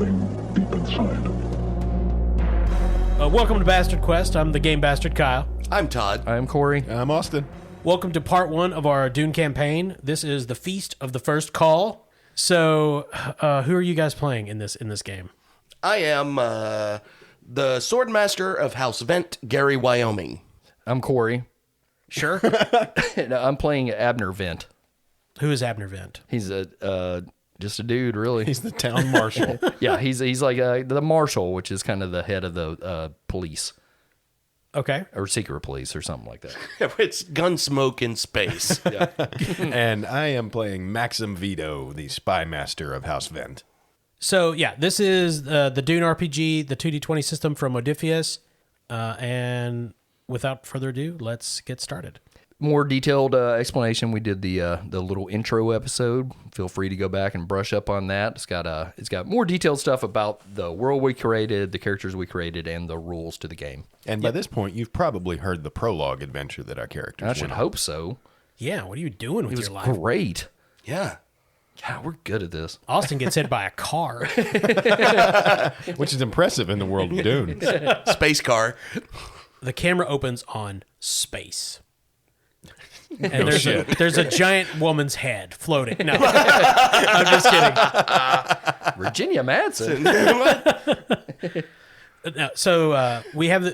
something deep inside. Welcome to Bastard Quest. I'm the Game Bastard Kyle. I'm Todd. I'm Corey. I'm Austin. Welcome to part 1 of our Dune campaign. This is the Feast of the First Call. So, who are you guys playing in this game? I am the Swordmaster of House Wendt, Gary, Wyoming. I'm Corey. Sure. No, I'm playing Abner Wendt. Who is Abner Wendt? He's just a dude, really. He's the town marshal. Yeah, he's like the marshal, which is kind of the head of the police. Okay. Or secret police or something like that. It's Gunsmoke in space. Yeah. And I am playing Maxim Vito, the spy master of House Wendt. So, yeah, this is the Dune RPG, the 2D20 system from Odysseus. And without further ado, let's get started. More detailed explanation. We did the little intro episode. Feel free to go back and brush up on that. It's got more detailed stuff about the world we created, the characters we created, and the rules to the game. And by this point, you've probably heard the prologue adventure that our characters I should went on. hope so. Yeah, what are you doing with It was your life? great. Yeah. Yeah, we're good at this. Austin gets hit by a car. Which is impressive in the world of Dune. Space car. The camera opens on space. And there's a giant woman's head floating. No, I'm just kidding. Virginia Madsen. No, so we have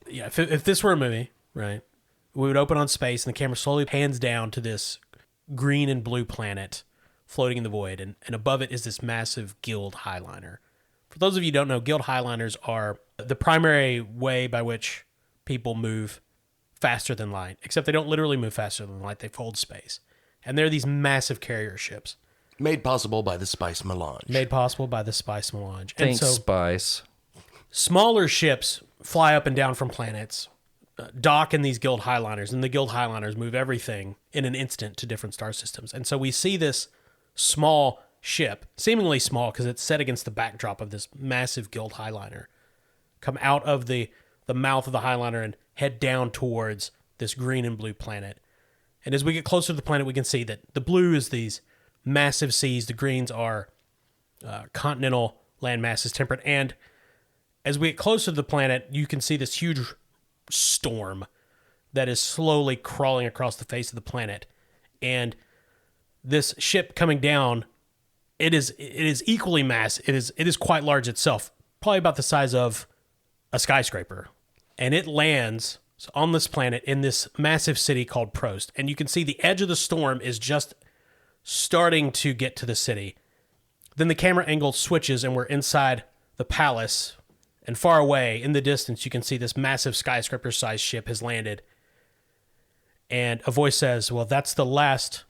if this were a movie, right, we would open on space and the camera slowly pans down to this green and blue planet floating in the void, and above it is this massive Guild Highliner. For those of you who don't know, Guild Highliners are the primary way by which people move faster than light, except they don't literally move faster than light, they fold space. And they're these massive carrier ships. Made possible by the Spice Melange. Made possible by the Spice Melange. Thanks, and so Spice. smaller ships fly up and down from planets, dock in these Guild Highliners, and the Guild Highliners move everything in an instant to different star systems. And so we see this small ship, seemingly small because it's set against the backdrop of this massive Guild Highliner, come out of the mouth of the Highliner and head down towards this green and blue planet. And as we get closer to the planet, we can see that the blue is these massive seas. The greens are continental land masses, temperate. And as we get closer to the planet, you can see this huge storm that is slowly crawling across the face of the planet. And this ship coming down, it is equally massive. It is quite large itself, probably about the size of a skyscraper. And it lands on this planet in this massive city called Prost. And you can see the edge of the storm is just starting to get to the city. Then the camera angle switches and we're inside the palace. And far away in the distance, you can see this massive skyscraper-sized ship has landed. And a voice says, well, that's the last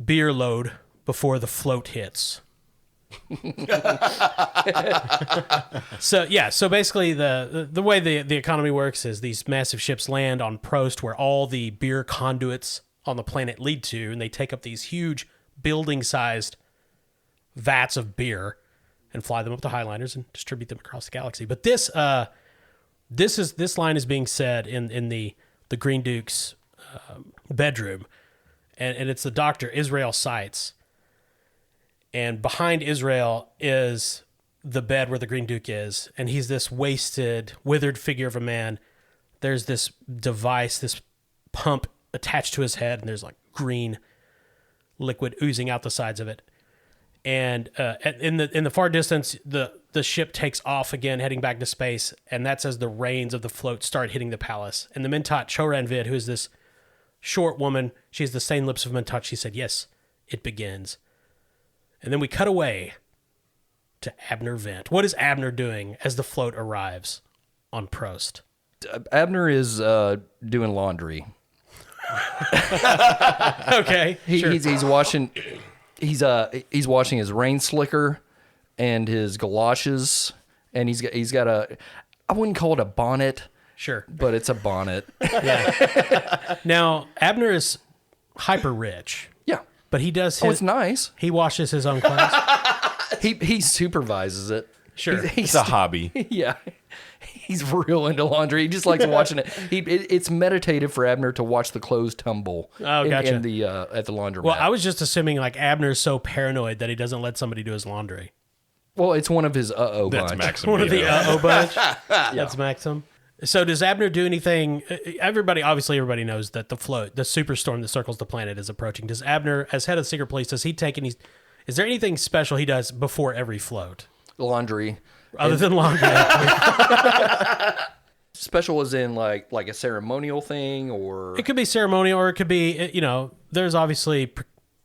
beer load before the float hits. So basically the way the economy works is these massive ships land on Prost, where all the beer conduits on the planet lead to, and they take up these huge building-sized vats of beer and fly them up to Highliners and distribute them across the galaxy. But this line is being said in the Green Duke's bedroom, and it's the doctor Israel Seitz. And behind Israel is the bed where the Green Duke is. And he's this wasted, withered figure of a man. There's this device, this pump attached to his head, and there's like green liquid oozing out the sides of it. And in the far distance, the ship takes off again, heading back to space. And that's as the rains of the float start hitting the palace. And the Mentat Choranvid, who is this short woman, she has the stained lips of Mentat. She said, yes, it begins. And then we cut away to Abner Wendt. What is Abner doing as the float arrives on Prost? Abner is doing laundry. Okay, sure. He's washing. He's washing his rain slicker and his galoshes, and he's got a. I wouldn't call it a bonnet. Sure, but it's a bonnet. Yeah. Now Abner is hyper rich. Yeah. But he does. It's nice. He washes his own clothes. he supervises it. Sure, it's a hobby. Yeah, he's real into laundry. He just likes watching it. It's meditative for Abner to watch the clothes tumble. Oh, gotcha. at the laundromat. Well, I was just assuming like Abner's so paranoid that he doesn't let somebody do his laundry. Well, it's one of his That's bunch. Maxim. One of the Vito. bunch. That's Maxim. So does Abner do anything? Everybody knows that the superstorm that circles the planet is approaching. Does Abner, as head of the secret police, does he take any? Is there anything special he does before every float? Laundry. Other than laundry. Special as in like a ceremonial thing, or It could be ceremonial, or it could be, there's obviously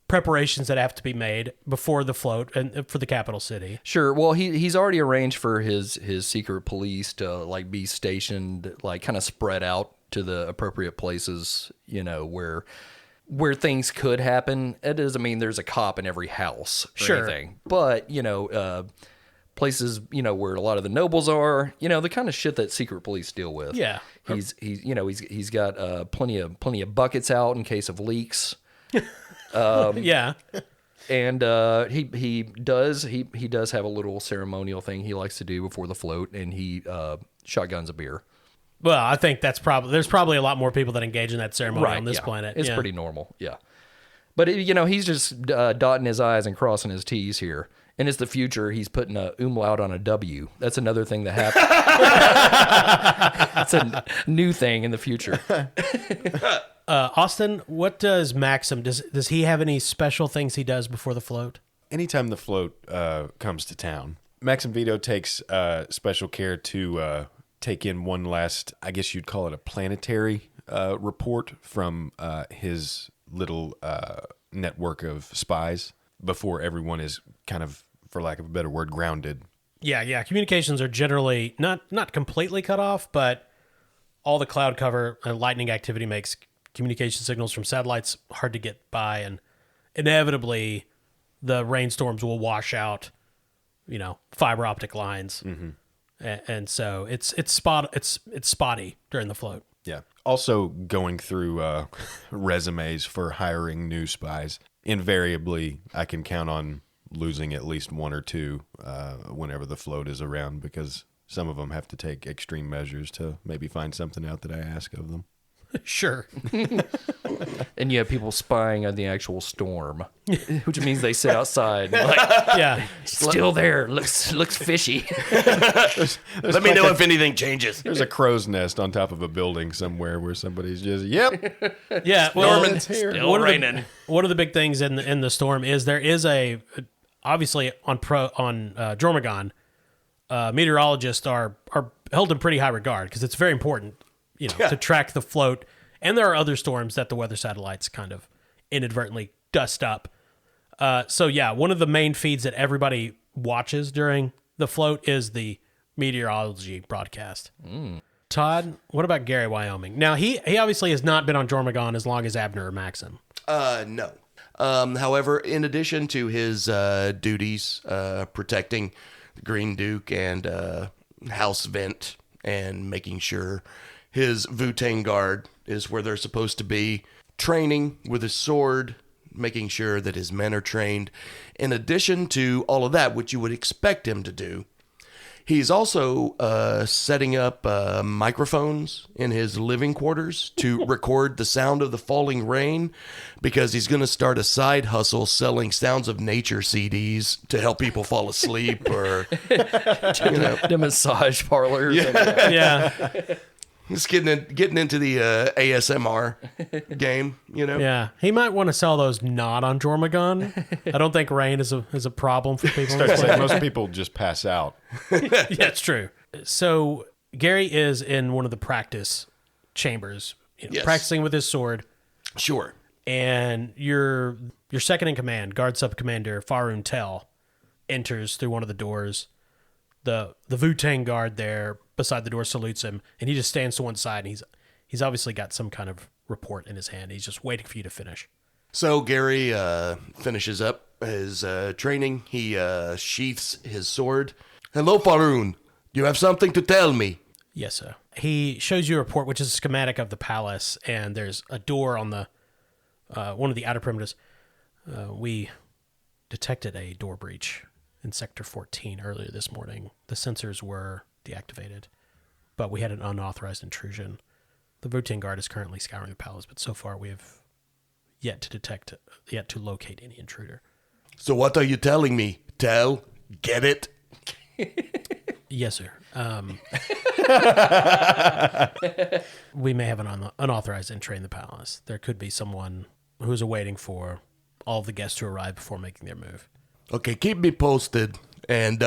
preparations that have to be made before the float and for the capital city. Sure. Well, he's already arranged for his secret police to like be stationed, like kind of spread out to the appropriate places, where things could happen. It doesn't mean there's a cop in every house or Sure. anything, but places where a lot of the nobles are, the kind of shit that secret police deal with. Yeah. He's got plenty of buckets out in case of leaks. Yeah. And he does have a little ceremonial thing he likes to do before the float, and he shotguns a beer. Well, I think there's probably a lot more people that engage in that ceremony on this planet. It's pretty normal, yeah. But he's just dotting his I's and crossing his T's here. And it's the future. He's putting a umlaut on a W. That's another thing that happens. That's a new thing in the future. Austin, what does Maxim, does he have any special things he does before the float? Anytime the float comes to town, Maxim Vito takes special care to take in one last, I guess you'd call it a planetary report from his little network of spies before everyone is kind of, for lack of a better word, grounded. Yeah. Communications are generally not completely cut off, but all the cloud cover and lightning activity makes communication signals from satellites hard to get by, and inevitably the rainstorms will wash out, fiber optic lines, and so it's spotty during the float. Yeah. Also, going through resumes for hiring new spies, invariably I can count on losing at least one or two whenever the float is around, because some of them have to take extreme measures to maybe find something out that I ask of them. Sure. And you have people spying on the actual storm, which means they sit outside. Like, Yeah. still there. Looks fishy. Let me know if anything changes. There's a crow's nest on top of a building somewhere where somebody's just, yep. Yeah. Well, Norman's here. one of the big things in the storm is there is obviously on Jormagon, meteorologists are held in pretty high regard because it's very important, to track the float. And there are other storms that the weather satellites kind of inadvertently dust up. So yeah, one of the main feeds that everybody watches during the float is the meteorology broadcast. Todd, what about Gary, Wyoming? Now, he obviously has not been on Jormagon as long as Abner or Maxim. No. However, in addition to his duties protecting the Green Duke and House Wendt and making sure his Wu-Tang Guard is where they're supposed to be, training with his sword, making sure that his men are trained. In addition to all of that, which you would expect him to do, he's also setting up microphones in his living quarters to record the sound of the falling rain, because he's going to start a side hustle selling Sounds of Nature CDs to help people fall asleep, or The massage parlors. Yeah. Just getting into the ASMR game, Yeah. He might want to sell those not on Jormagon. I don't think rain is a problem for people. Start saying most people just pass out. Yeah, it's true. So Gary is in one of the practice chambers, Yes. practicing with his sword, Sure. and your second in command, Guard Sub Commander Farun Tel, enters through one of the doors. The Wu-Tang Guard there beside the door salutes him, and he just stands to one side, and he's obviously got some kind of report in his hand. He's just waiting for you to finish. So Gary finishes up his training. He sheaths his sword. Hello, Faroon. You have something to tell me. Yes, sir. He shows you a report, which is a schematic of the palace, and there's a door on the one of the outer perimeters. We detected a door breach in Sector 14 earlier this morning. The sensors were deactivated, but we had an unauthorized intrusion. The Wu-Tang Guard is currently scouring the palace, but so far we have yet to locate any intruder. So what are you telling me? Tell? Get it? Yes, sir. We may have an unauthorized entry in the palace. There could be someone who's awaiting for all of the guests to arrive before making their move. Okay, keep me posted, and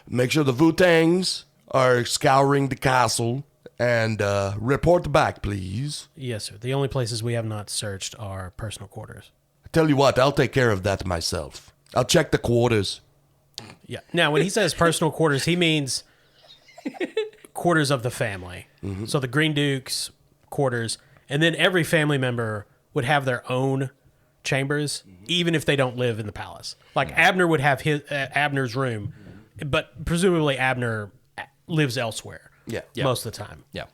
make sure the Wu-Tangs are scouring the castle, and report back, please. Yes, sir. The only places we have not searched are personal quarters. Tell you what, I'll take care of that myself. I'll check the quarters. Yeah. Now, when he says personal quarters, he means quarters of the family. Mm-hmm. So the Green Duke's quarters, and then every family member would have their own chambers, even if they don't live in the palace. Like Abner would have his Abner's room, but presumably Abner lives elsewhere. Yeah. Most of the time. Yeah.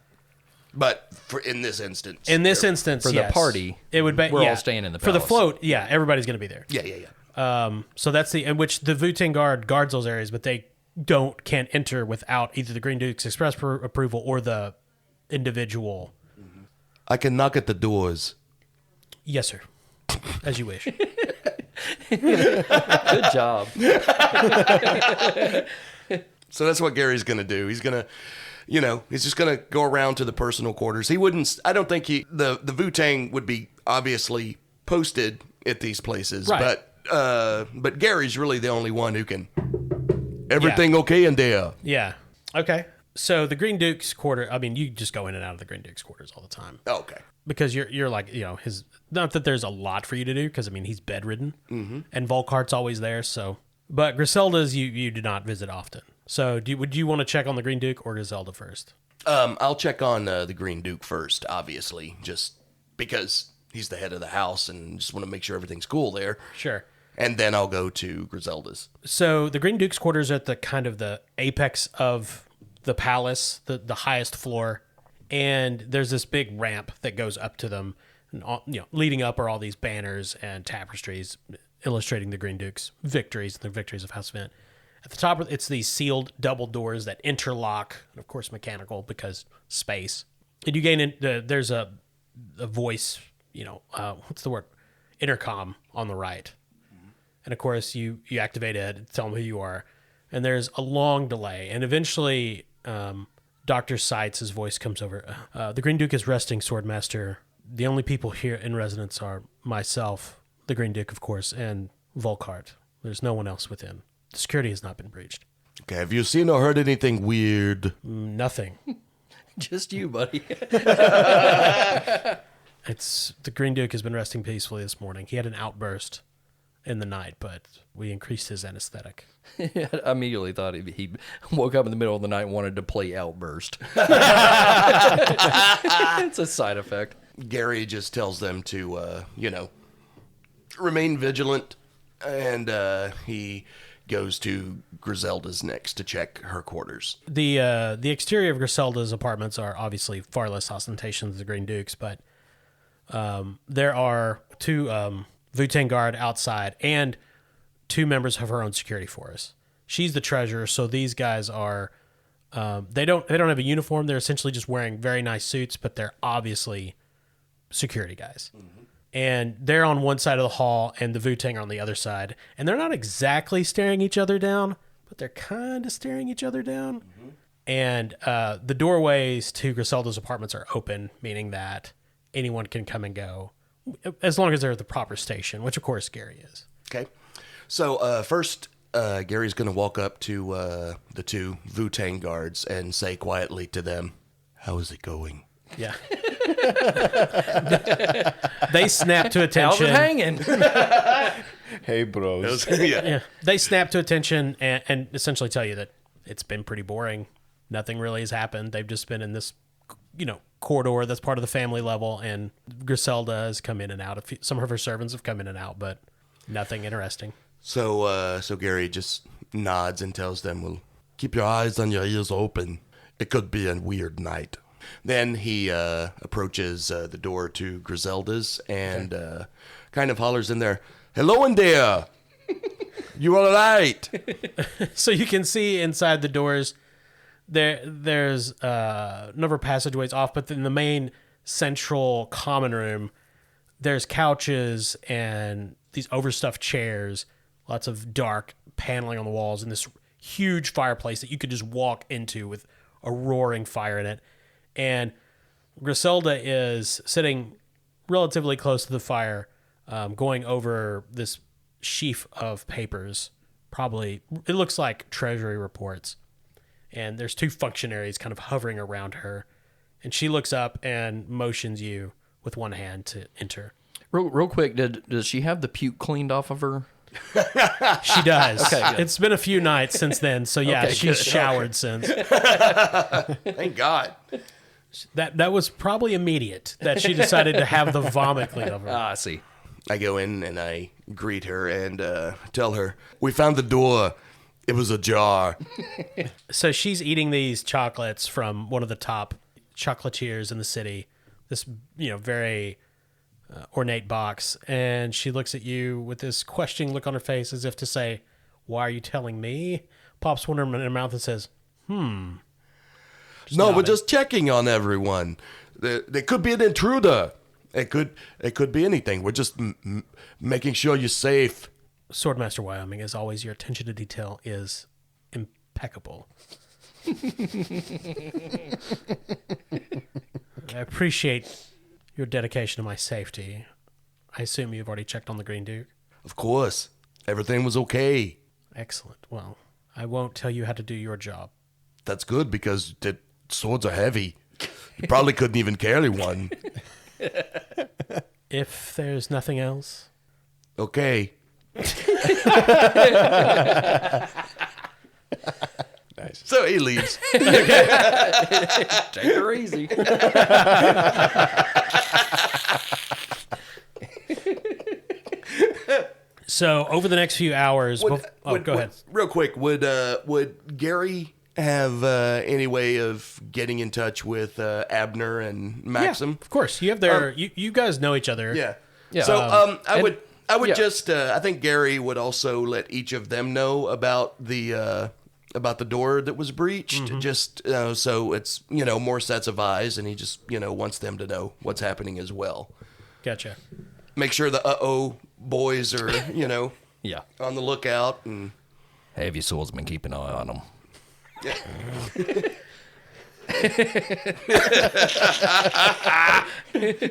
But in this instance, In this instance, For the yes. party, it would be we're all staying in the For the palace. float, yeah, everybody's going to be there. yeah. So that's in which the Wu-Tang Guard guards those areas, but they can't enter without either the Green Duke's express approval or the individual. I can knock at the doors. Yes, sir. As you wish. Good job. So that's what Gary's going to do. He's going to, he's just going to go around to the personal quarters. He wouldn't, I don't think the Wu-Tang would be obviously posted at these places, Right. but Gary's really the only one who can, everything okay in there. Yeah. Okay. So the Green Duke's quarter, I mean, you just go in and out of the Green Duke's quarters all the time. Okay. Because you're like, his, not that there's a lot for you to do, because, I mean, he's bedridden, and Volkart's always there, so. But Griselda's, you do not visit often. So would you want to check on the Green Duke or Griselda first? I'll check on the Green Duke first, obviously, just because he's the head of the house and just want to make sure everything's cool there. Sure. And then I'll go to Griselda's. So the Green Duke's quarters are at the kind of the apex of the palace, the highest floor, and there's this big ramp that goes up to them. And leading up are all these banners and tapestries illustrating the Green Duke's victories and the victories of House Wendt. At the top, it's these sealed double doors that interlock, and of course mechanical because space. And you gain in there's a voice, what's the word? Intercom on the right. And of course, you activate it, tell them who you are. And there's a long delay. And eventually, Dr. Seitz' voice comes over. The Green Duke is resting, Swordmaster. The only people here in residence are myself, the Green Duke, of course, and Volkart. There's no one else within. The security has not been breached. Okay, have you seen or heard anything weird? Nothing. Just you, buddy. The Green Duke has been resting peacefully this morning. He had an outburst in the night, but we increased his anesthetic. I immediately thought he woke up in the middle of the night and wanted to play Outburst. It's a side effect. Gary just tells them to, remain vigilant, and he goes to Griselda's next to check her quarters. The exterior of Griselda's apartments are obviously far less ostentatious than the Green Duke's, but there are two Wu-Tang Guard outside and two members of her own security force. She's the treasurer, so these guys are they don't have a uniform. They're essentially just wearing very nice suits, but they're obviously security guys. And they're on one side of the hall, and the Wu-Tang are on the other side. And they're not exactly staring each other down, but they're kind of staring each other down. And the doorways to Griselda's apartments are open, meaning that anyone can come and go, as long as they're at the proper station, which, of course, Gary is. Okay. So first, Gary's going to walk up to the two Wu-Tang guards and say quietly to them, "How is it going?" Yeah. They snap to How's attention. it hanging? Hey, bros. Yeah. They snap to attention and essentially tell you that it's been pretty boring. Nothing really has happened. They've just been in this, corridor that's part of the family level, and Griselda has come in and out. Some of her servants have come in and out, but nothing interesting. So Gary just nods and tells them, "Well, keep your eyes and your ears open. It could be a weird night." Then he approaches the door to Griselda's and kind of hollers in there, "Hello in there. You all right?" So you can see inside the doors, there's a number of passageways off, but in the main central common room, there's couches and these overstuffed chairs, lots of dark paneling on the walls, and this huge fireplace that you could just walk into with a roaring fire in it. And Griselda is sitting relatively close to the fire, going over this sheaf of papers. Probably, it looks like treasury reports. And there's 2 functionaries kind of hovering around her. And she looks up and motions you with one hand to enter. Real quick, does she have the puke cleaned off of her? She does. Okay, good. It's been a few nights since then, so yeah, Okay, she's good. showered since. Thank God. That was probably immediate that she decided to have the vomit cleaned off her. I see. I go in and I greet her and tell her, we found the door. It was ajar. So she's eating these chocolates from one of the top chocolatiers in the city. This, very ornate box, and she looks at you with this questioning look on her face, as if to say, "Why are you telling me?" Pops one in her mouth and says, No, we're nodding. just checking on everyone. There could be an intruder. It could be anything. We're just making sure you're safe. Swordmaster Wyoming, as always, your attention to detail is impeccable. I appreciate your dedication to my safety. I assume you've already checked on the Green Duke? Of course. Everything was okay. Excellent. Well, I won't tell you how to do your job. That's good because the swords are heavy. You probably couldn't even carry one. If there's nothing else, Okay. Nice. So he leaves. Take her easy. so over the next few hours, go ahead. Real quick, would Gary have any way of getting in touch with Abner and Maxim? Yeah, of course. You have their. You guys know each other. Yeah. Yeah. So I would yeah. just I think Gary would also let each of them know about the door that was breached. Just so it's more sets of eyes, and he just wants them to know what's happening as well. Gotcha. Make sure the boys are Yeah. on the lookout and. Have your swordsman keep an eye on them.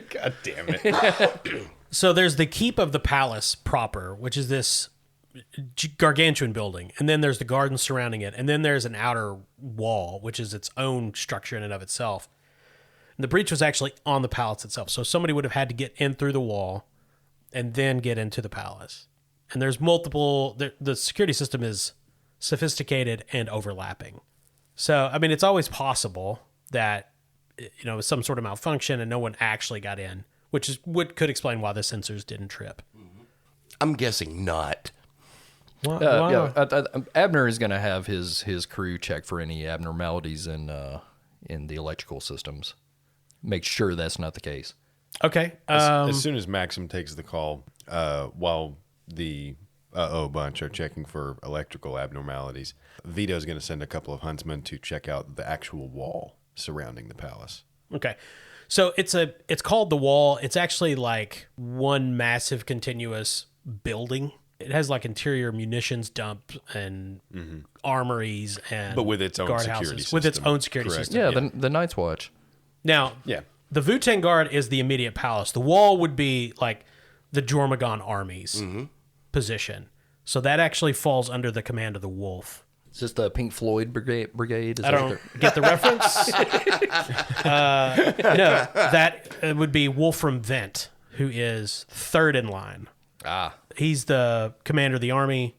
God damn it. So there's the keep of the palace proper, which is this gargantuan building, and then there's the garden surrounding it, and then there's an outer wall, which is its own structure in and of itself. And the breach was actually on the palace itself, so somebody would have had to get in through the wall and then get into the palace. And there's multiple. The security system is sophisticated and overlapping. So I mean, it's always possible that some sort of malfunction and no one actually got in, which is what could explain why the sensors didn't trip. I'm guessing not. Abner is going to have his crew check for any abnormalities in the electrical systems. Make sure that's not the case. Okay. As soon as Maxim takes the call, while the bunch are checking for electrical abnormalities, Vito's going to send a couple of huntsmen to check out the actual wall surrounding the palace. Okay. So it's called the Wall. It's actually like one massive continuous building. It has like interior munitions dump and armories and But with its own guardhouses. security With its system, own security correct. system. Yeah, the Night's Watch. Now, Yeah. the Wu-Tang Guard is the immediate palace. The Wall would be like the Jormagon army's position. So that actually falls under the command of the Wolf. Is this the Pink Floyd brigade? Is I that don't what get the reference. No, that would be Wolfram Wendt, who is third in line. He's the commander of the army,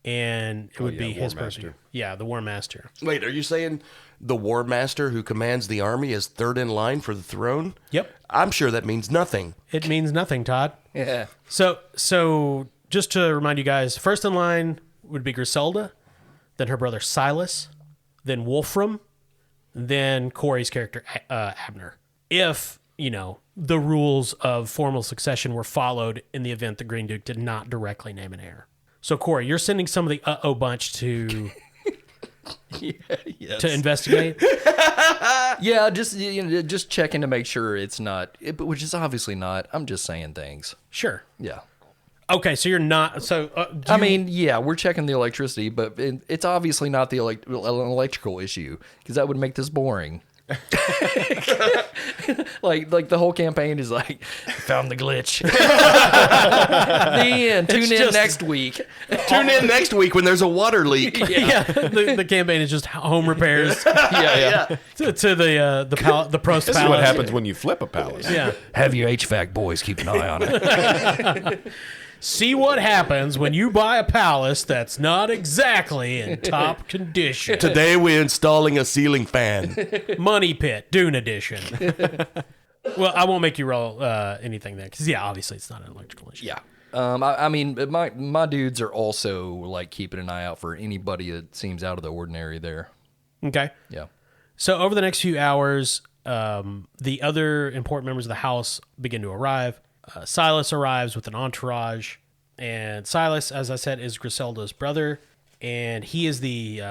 and it would be War his Master. person. Yeah, the War Master. Wait, are you saying the War Master who commands the army is third in line for the throne? Yep. I'm sure that means nothing. It means nothing, Todd. Yeah. So just to remind you guys, first in line would be Griselda, then her brother Silas, then Wolfram, then Corey's character Abner. If, the rules of formal succession were followed in the event the Green Duke did not directly name an heir. So Corey, you're sending some of the bunch to Yes. to investigate. Yeah, just checking to make sure it's not, which is obviously not. I'm just saying things. Sure. Yeah. Okay, so you're not. So I mean, yeah, we're checking the electricity, but it's obviously not the electrical issue because that would make this boring. like the whole campaign is like, found the glitch. The end. Tune in next week. Tune in next week when there's a water leak. yeah, the campaign is just home repairs Yeah. to the Prost Palace. This is what happens when you flip a palace. Yeah. Have your HVAC boys keep an eye on it. See what happens when you buy a palace that's not exactly in top condition. Today we're installing a ceiling fan. Money Pit, Dune Edition. Well, I won't make you roll anything there because, yeah, obviously it's not an electrical issue. Yeah. I mean, my dudes are also like keeping an eye out for anybody that seems out of the ordinary there. Okay. Yeah. So over the next few hours, the other important members of the house begin to arrive. Silas arrives with an entourage, and Silas, as I said, is Griselda's brother, and he is the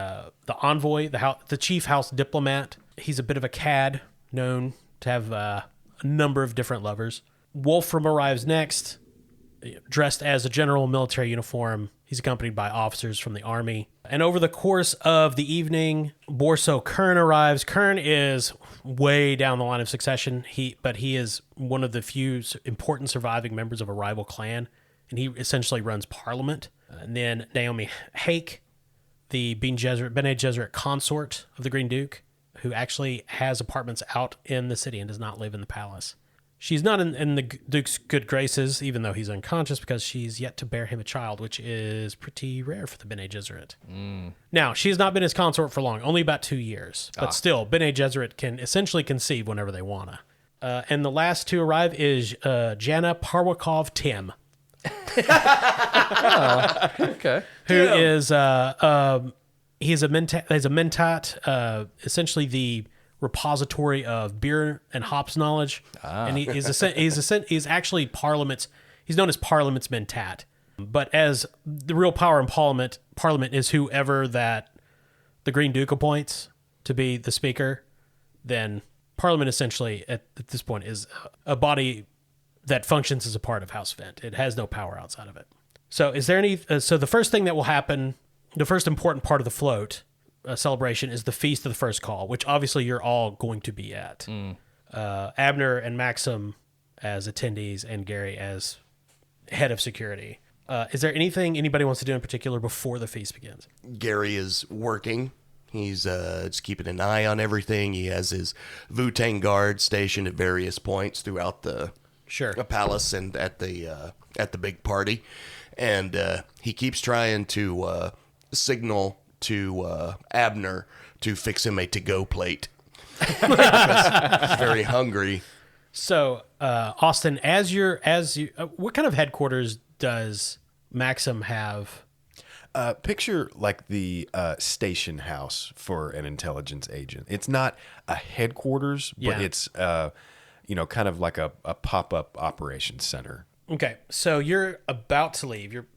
envoy, the chief house diplomat. He's a bit of a cad, known to have a number of different lovers. Wolfram arrives next, dressed as a general military uniform. He's accompanied by officers from the army. And over the course of the evening, Borso Kern arrives. Kern is way down the line of succession, but he is one of the few important surviving members of a rival clan, and he essentially runs parliament. And then Naomi Hake, the Bene Gesserit consort of the Green Duke, who actually has apartments out in the city and does not live in the palace. She's not in the Duke's good graces, even though he's unconscious, because she's yet to bear him a child, which is pretty rare for the Bene Gesserit. Now, she has not been his consort for long, only about 2 years. But still, Bene Gesserit can essentially conceive whenever they want to. And the last to arrive is Jana Parwakov Tim. Okay. Who is he's a mentat, essentially the repository of beer and hops knowledge, and he's actually Parliament's. He's known as Parliament's mentat, but as the real power in Parliament is whoever that the Green Duke appoints to be the speaker. Then Parliament essentially at this point is a body that functions as a part of House Wendt. It has no power outside of it. So is there any? So the first thing that will happen, the first important part of the float celebration is the Feast of the First Call, which obviously you're all going to be at. Abner and Maxim as attendees and Gary as head of security. Is there anything anybody wants to do in particular before the feast begins? Gary is working. He's just keeping an eye on everything. He has his Wu-Tang guard stationed at various points throughout the palace and at the big party. And he keeps trying to signal to Abner to fix him a to-go plate. Because he's very hungry. So, Austin, as you, what kind of headquarters does Maxim have? Picture like the station house for an intelligence agent. It's not a headquarters, but it's kind of like a pop-up operations center. Okay, so you're about to leave. You're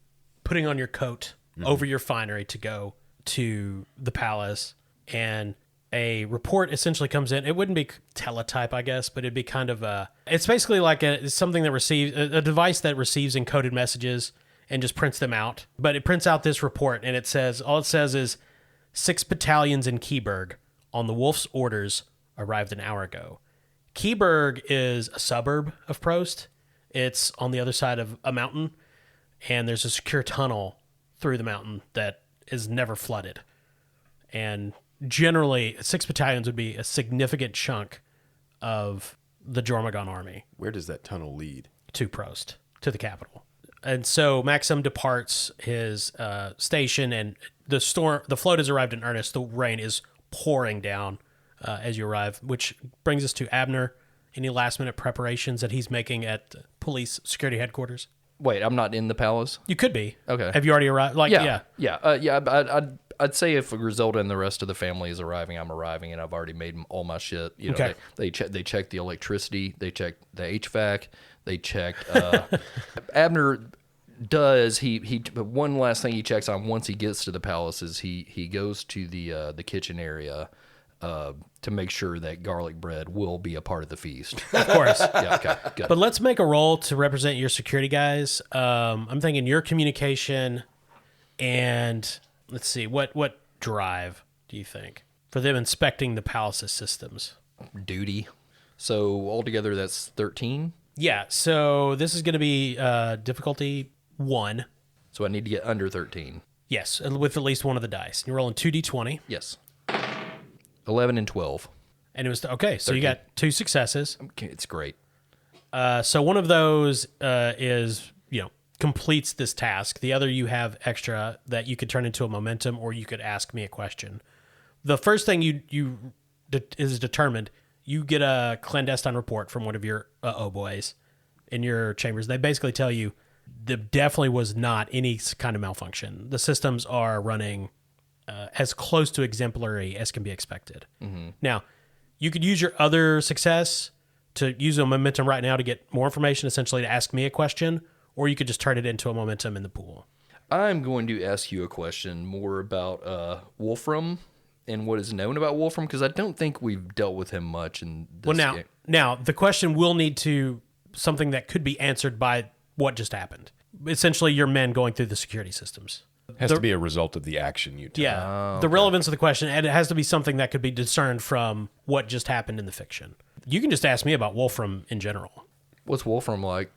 putting on your coat over your finery to go to the palace, and a report essentially comes in. It wouldn't be teletype, I guess, but it'd be kind of it's basically like something that receives a device that receives encoded messages and just prints them out. But it prints out this report, and all it says is 6 battalions in Keyburg on the Wolf's orders arrived an hour ago. Keyburg is a suburb of Prost. It's on the other side of a mountain, and there's a secure tunnel through the mountain that is never flooded. And generally, 6 battalions would be a significant chunk of the Jormungand army. Where does that tunnel lead? To Prost, to the capital. And so Maxim departs his station, and the float has arrived in earnest. The rain is pouring down as you arrive, which brings us to Abner. Any last-minute preparations that he's making at police security headquarters? Wait, I'm not in the palace? You could be. Okay. Have you already arrived? I'd say if Griselda and the rest of the family is arriving, I'm arriving, and I've already made all my shit. You know, Okay. They check the electricity, they check the HVAC, they check. Abner does but one last thing he checks on once he gets to the palace is he goes to the kitchen area to make sure that garlic bread will be a part of the feast. Of course. Yeah, okay, good. But let's make a roll to represent your security guys. I'm thinking your communication and let's see, what drive do you think for them inspecting the palace's systems? Duty. So altogether, that's 13. Yeah, so this is going to be difficulty 1. So I need to get under 13. Yes, with at least one of the dice. You're rolling 2d20. Yes. 11 and 12. And it was, okay, so you got 2 successes. Okay, it's great. So one of those is, completes this task. The other you have extra that you could turn into a momentum, or you could ask me a question. The first thing is determined, you get a clandestine report from one of your boys in your chambers. They basically tell you there definitely was not any kind of malfunction. The systems are running as close to exemplary as can be expected. Mm-hmm. Now, you could use your other success to use a momentum right now to get more information, essentially to ask me a question, or you could just turn it into a momentum in the pool. I'm going to ask you a question more about Wolfram and what is known about Wolfram, because I don't think we've dealt with him much in this game. Now, the question will need to something that could be answered by what just happened. Essentially, your men going through the security systems. Has to be a result of the action you take. Yeah, the relevance of the question, and it has to be something that could be discerned from what just happened in the fiction. You can just ask me about Wolfram in general. What's Wolfram like?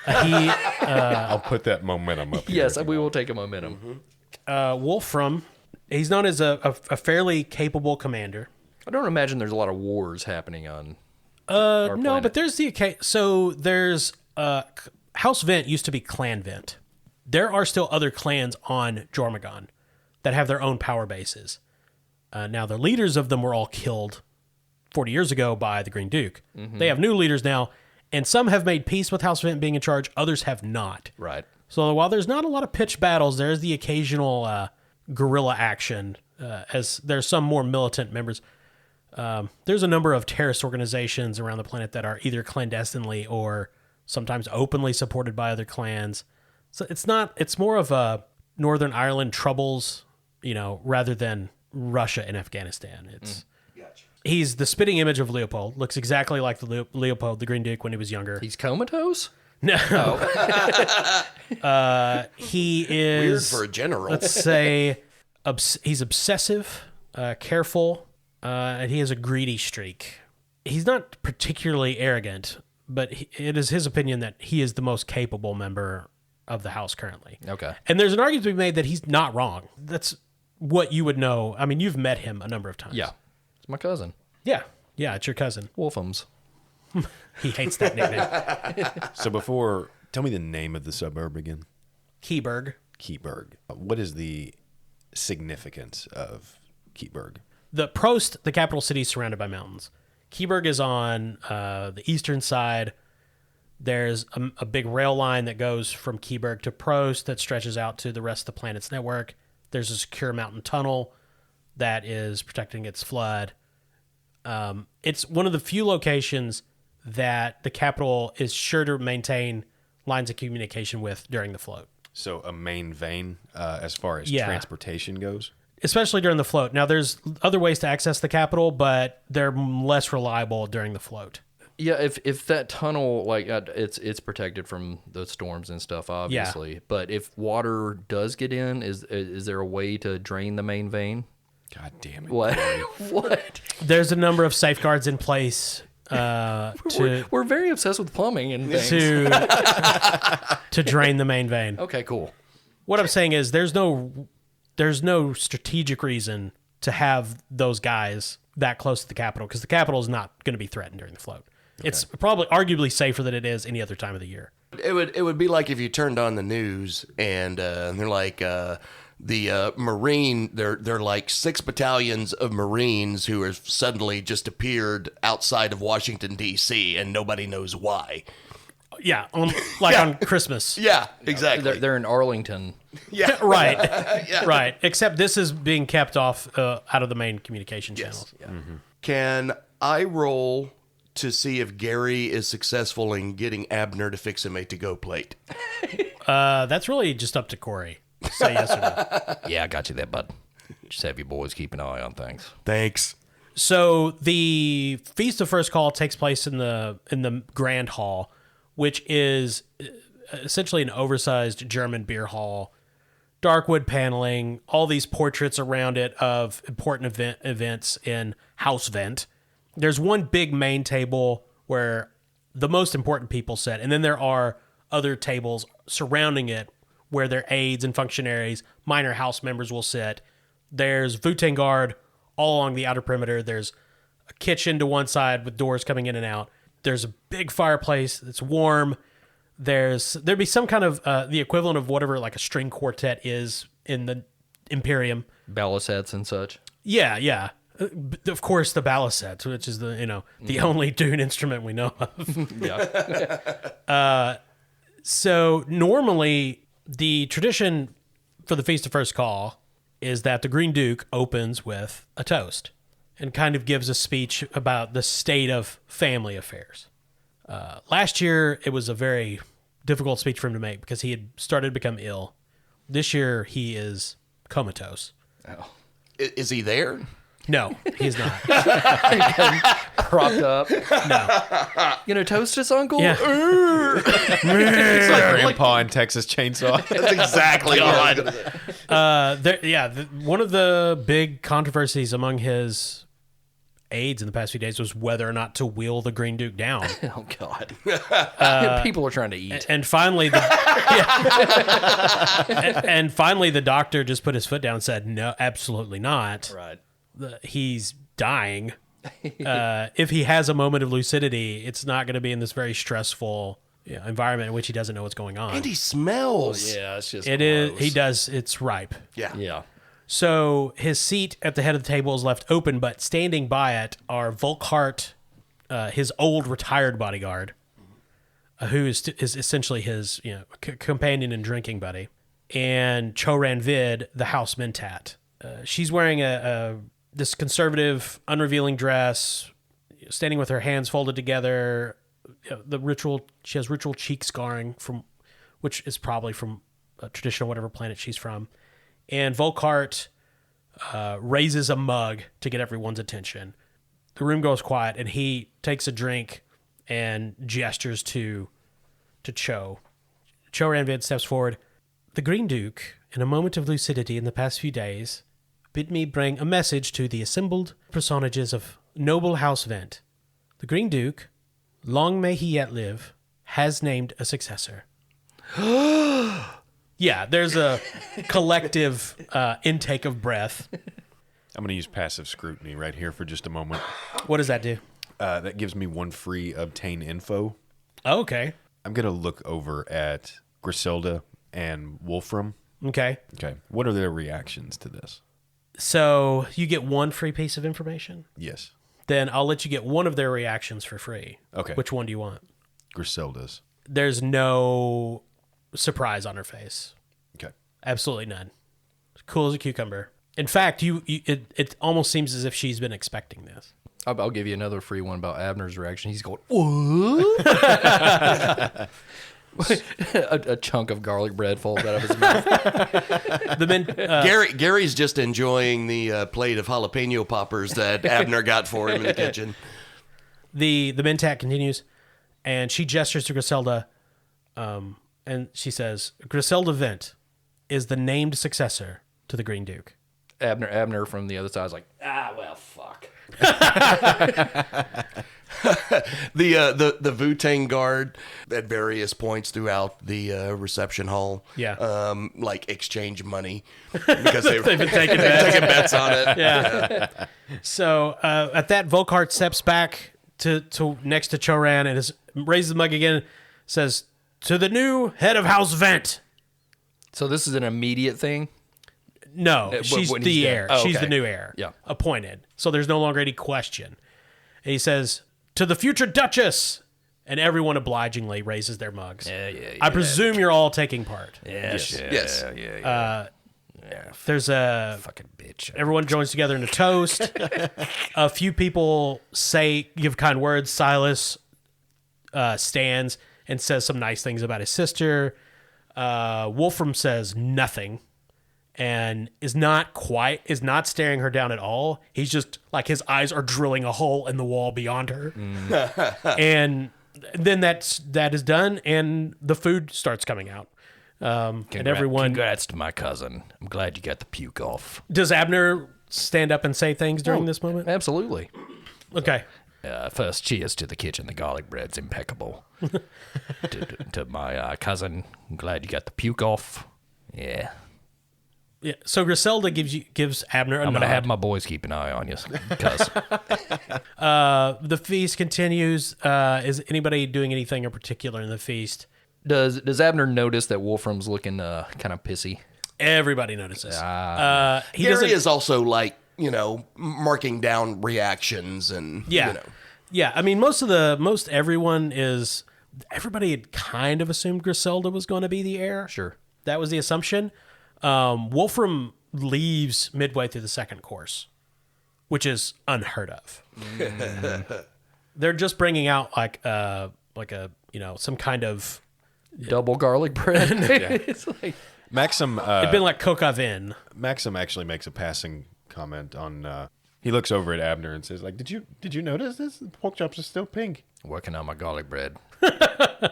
I'll put that momentum up here. Yes, we will take a momentum. Wolfram, he's known as a fairly capable commander. I don't imagine there's a lot of wars happening on our No, planet. but there's there's House Wendt used to be Clan Wendt. There are still other clans on Jormungand that have their own power bases. Now, the leaders of them were all killed 40 years ago by the Green Duke. Mm-hmm. They have new leaders now, and some have made peace with House Wendt being in charge. Others have not. Right. So while there's not a lot of pitched battles, there's the occasional guerrilla action, as there's some more militant members. There's a number of terrorist organizations around the planet that are either clandestinely or sometimes openly supported by other clans. So it's more of a Northern Ireland troubles, rather than Russia and Afghanistan. He's the spitting image of Leopold. Looks exactly like the Leopold, the Green Duke, when he was younger. He's comatose? No. He is Weird for a general. Let's say he's obsessive, careful, and he has a greedy streak. He's not particularly arrogant, but it is his opinion that he is the most capable member of the house currently. Okay. And there's an argument to be made that he's not wrong. That's what you would know. I mean, you've met him a number of times. Yeah. It's my cousin. Yeah, it's your cousin. Wolfham's. He hates that nickname. So tell me the name of the suburb again. Keyburg. Keyburg. What is the significance of Keyburg? The Prost, the capital city, is surrounded by mountains. Keyburg is on the eastern side. There's a big rail line that goes from Keyburg to Prost that stretches out to the rest of the planet's network. There's a secure mountain tunnel that is protecting its flood. It's one of the few locations that the capital is sure to maintain lines of communication with during the float. So a main vein as far as transportation goes? Especially during the float. Now, there's other ways to access the capital, but they're less reliable during the float. Yeah, if that tunnel, it's protected from the storms and stuff, obviously. Yeah. But if water does get in, is there a way to drain the main vein? God damn it. What? What? There's a number of safeguards in place we're very obsessed with plumbing and things. To drain the main vein. Okay, cool. What I'm saying is there's no strategic reason to have those guys that close to the capital, because the capital is not going to be threatened during the float. Okay. It's probably arguably safer than it is any other time of the year. It would be like if you turned on the news and they're like the Marine. They're like 6 battalions of Marines who have suddenly just appeared outside of Washington D.C. and nobody knows why. Yeah, on Christmas. Yeah, exactly. They're in Arlington. Yeah, right. Yeah. Right. Except this is being kept off out of the main communication channels. Yeah. Mm-hmm. Can I roll to see if Gary is successful in getting Abner to fix him a to-go plate? That's really just up to Corey. Say yes or no. Yeah, I got you there, bud. Just have your boys keep an eye on things. Thanks. So the Feast of First Call takes place in the Grand Hall, which is essentially an oversized German beer hall, dark wood paneling, all these portraits around it of important events in House Wendt. There's one big main table where the most important people sit, and then there are other tables surrounding it where their aides and functionaries, minor house members will sit. There's Wutengard all along the outer perimeter. There's a kitchen to one side with doors coming in and out. There's a big fireplace that's warm. There'd be some kind of the equivalent of whatever like a string quartet is in the Imperium. Balisets and such. Yeah. Of course, the balisets, which is the only DUNE instrument we know of. Yeah. So normally the tradition for the Feast of First Call is that the Green Duke opens with a toast and kind of gives a speech about the state of family affairs. Last year, it was a very difficult speech for him to make because he had started to become ill. This year, he is comatose. Oh. Is he there? No, he's not. Propped up. No. You know, toast us, Uncle? Yeah. It's like Grandpa in Texas Chainsaw. That's exactly what I was gonna say. One of the big controversies among his aides in the past few days was whether or not to wheel the Green Duke down. Oh, God. People are trying to eat. And finally, and finally, the doctor just put his foot down and said, "No, absolutely not. Right. He's dying. If he has a moment of lucidity, it's not going to be in this very stressful environment in which he doesn't know what's going on. And he smells. Yeah, it's just It gross. is. He does. It's ripe. Yeah. Yeah. So his seat at the head of the table is left open, but standing by it are Volkhart, his old retired bodyguard, who is essentially his companion and drinking buddy, and Choran Vid, the house mentat. She's wearing this conservative, unrevealing dress, standing with her hands folded together. She has ritual cheek scarring which is probably from a traditional whatever planet she's from. And Volkhart raises a mug to get everyone's attention. The room goes quiet, and he takes a drink and gestures to Cho. Cho Ranvid steps forward. The Green Duke, in a moment of lucidity in the past few days, bid me bring a message to the assembled personages of noble House Wendt. The Green Duke, long may he yet live, has named a successor. Yeah, there's a collective intake of breath. I'm going to use passive scrutiny right here for just a moment. What does that do? That gives me one free obtain info. Oh, okay. I'm going to look over at Griselda and Wolfram. Okay. Okay. What are their reactions to this? So you get one free piece of information? Yes. Then I'll let you get one of their reactions for free. Okay. Which one do you want? Griselda's. There's no surprise on her face. Okay. Absolutely none. Cool as a cucumber. In fact, it almost seems as if she's been expecting this. I'll give you another free one about Abner's reaction. He's going, what? a chunk of garlic bread falls out of his mouth. The men, Gary's just enjoying the plate of jalapeno poppers that Abner got for him in the kitchen. the mentat continues, and she gestures to Griselda, and she says, Griselda Wendt is the named successor to the Green Duke. Abner from the other side is like, well, fuck. The Wu-Tang guard at various points throughout the reception hall, like exchange money because they've been taking bets on it. Yeah. So at that, Volkhart steps back to next to Choran and raises the mug again. Says, "To the new head of House Wendt." So this is an immediate thing? No, she's when the he's dead. heir. Oh, She's okay. the new heir. Yeah. Appointed. So there's no longer any question. And he says, "To the future Duchess." And everyone obligingly raises their mugs. Yeah. I presume you're all taking part. Yes. Yes. Yeah. There's a... Fucking bitch. Everyone joins together in a toast. A few people give kind words. Silas stands and says some nice things about his sister. Wolfram says nothing. and is not staring her down at all. He's just like, his eyes are drilling a hole in the wall beyond her. And then that is done, and the food starts coming out. And everyone, Congrats to my cousin. I'm glad you got the puke off. does Abner stand up and say things during this moment? Absolutely. Okay. First, cheers to the kitchen. The garlic bread's impeccable. to my cousin, I'm glad you got the puke off. Yeah. Yeah. So Griselda gives Abner a I'm nod. going to have my boys keep an eye on you, cuz. The feast continues. Is anybody doing anything in particular in the feast? Does Abner notice that Wolfram's looking kind of pissy? Everybody notices. He Gary doesn't. is also like, marking down reactions and, Yeah. Yeah. I mean, everybody had kind of assumed Griselda was going to be the heir. Sure. That was the assumption. Wolfram leaves midway through the second course, which is unheard of. They're just bringing out like a some kind of Double garlic bread. It's like, Maxim, it'd been like coq au vin. Maxim actually makes a passing comment on. He looks over at Abner and says, "Like, did you notice this? The pork chops are still pink." working on my garlic bread.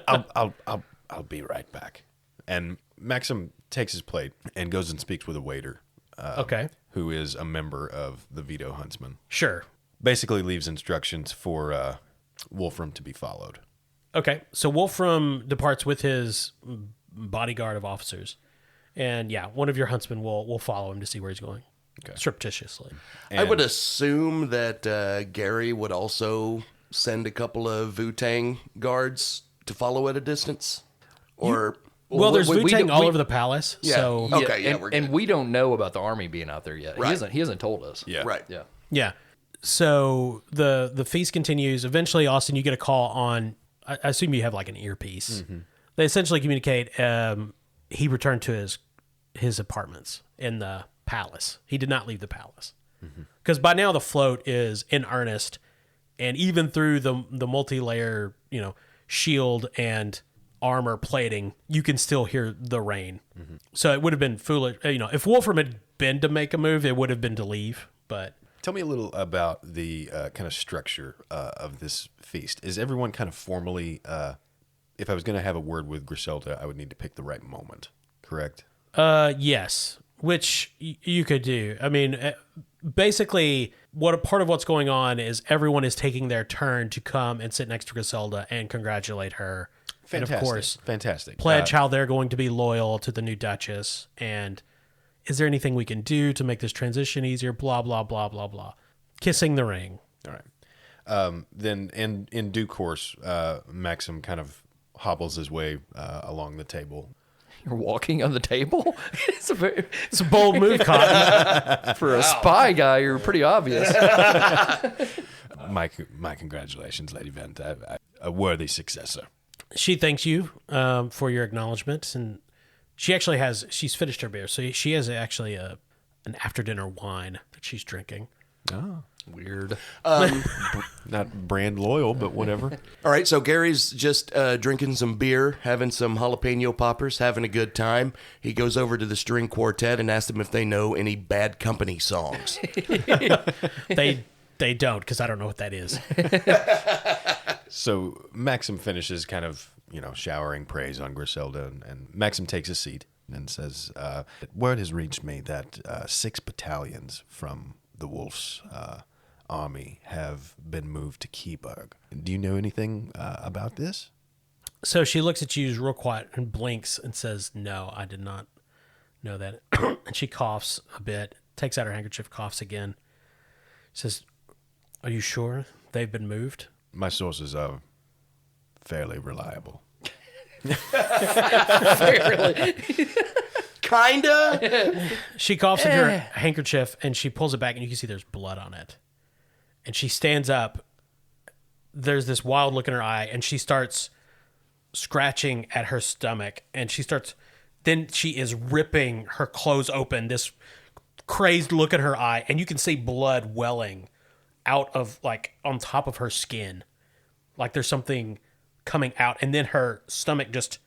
I'll be right back. And Maxim takes his plate and goes and speaks with a waiter. Okay. Who is a member of the Veto Huntsman. Sure. Basically leaves instructions for Wolfram to be followed. Okay. So Wolfram departs with his bodyguard of officers. And yeah, one of your huntsmen will follow him to see where he's going. Okay. Surreptitiously. I would assume that Gary would also send a couple of Wu-Tang guards to follow at a distance. Or... Well, there's we Wu-Tang don't- all we- over the palace. Yeah. So Okay, yeah, we're good. and we don't know about the army being out there yet. Right. He hasn't told us. Yeah. Right. Yeah. yeah. So the feast continues. Eventually, Austin, you get a call on. I assume you have like an earpiece. Mm-hmm. They essentially communicate. He returned to his apartments in the palace. He did not leave the palace because by now the float is in earnest, and even through the multi-layer shield and armor plating, you can still hear the rain. So it would have been foolish. If Wolfram had been to make a move, it would have been to leave. But Tell me a little about the kind of structure of this feast. Is everyone kind of formally, if I was going to have a word with Griselda, I would need to pick the right moment, correct? yes, which you could do. I mean, basically, part of what's going on is everyone is taking their turn to come and sit next to Griselda and congratulate her. Fantastic. And of course, Fantastic. pledge how they're going to be loyal to the new Duchess. And is there anything we can do to make this transition easier? Blah, blah, blah, blah, blah. Kissing the ring. All right. Then in due course, Maxim kind of hobbles his way along the table. You're walking on the table? It's a bold move, Cotton. for a spy guy, you're pretty obvious. My congratulations, Lady Wendt. A worthy successor. She thanks you for your acknowledgement, and she's finished her beer, so she has actually an after dinner wine that she's drinking. Oh, Weird. not brand loyal, but whatever. All right, so Gary's just drinking some beer, having some jalapeno poppers, having a good time. He goes over to the string quartet and asks them if they know any Bad Company songs. They don't, because I don't know what that is. So Maxim finishes kind of, showering praise on Griselda, and Maxim takes a seat and says, word has reached me that 6 battalions from the Wolf's army have been moved to Keyburg. Do you know anything about this? So she looks at you real quiet and blinks and says, "No, I did not know that." And she coughs a bit, takes out her handkerchief, coughs again. Says, "Are you sure they've been moved?" My sources are fairly reliable. Kinda. She coughs into her handkerchief and she pulls it back, and you can see there's blood on it. And she stands up. There's this wild look in her eye, and she starts scratching at her stomach, and then she is ripping her clothes open, this crazed look in her eye, and you can see blood welling out of, like, on top of her skin. Like there's something coming out, and then her stomach just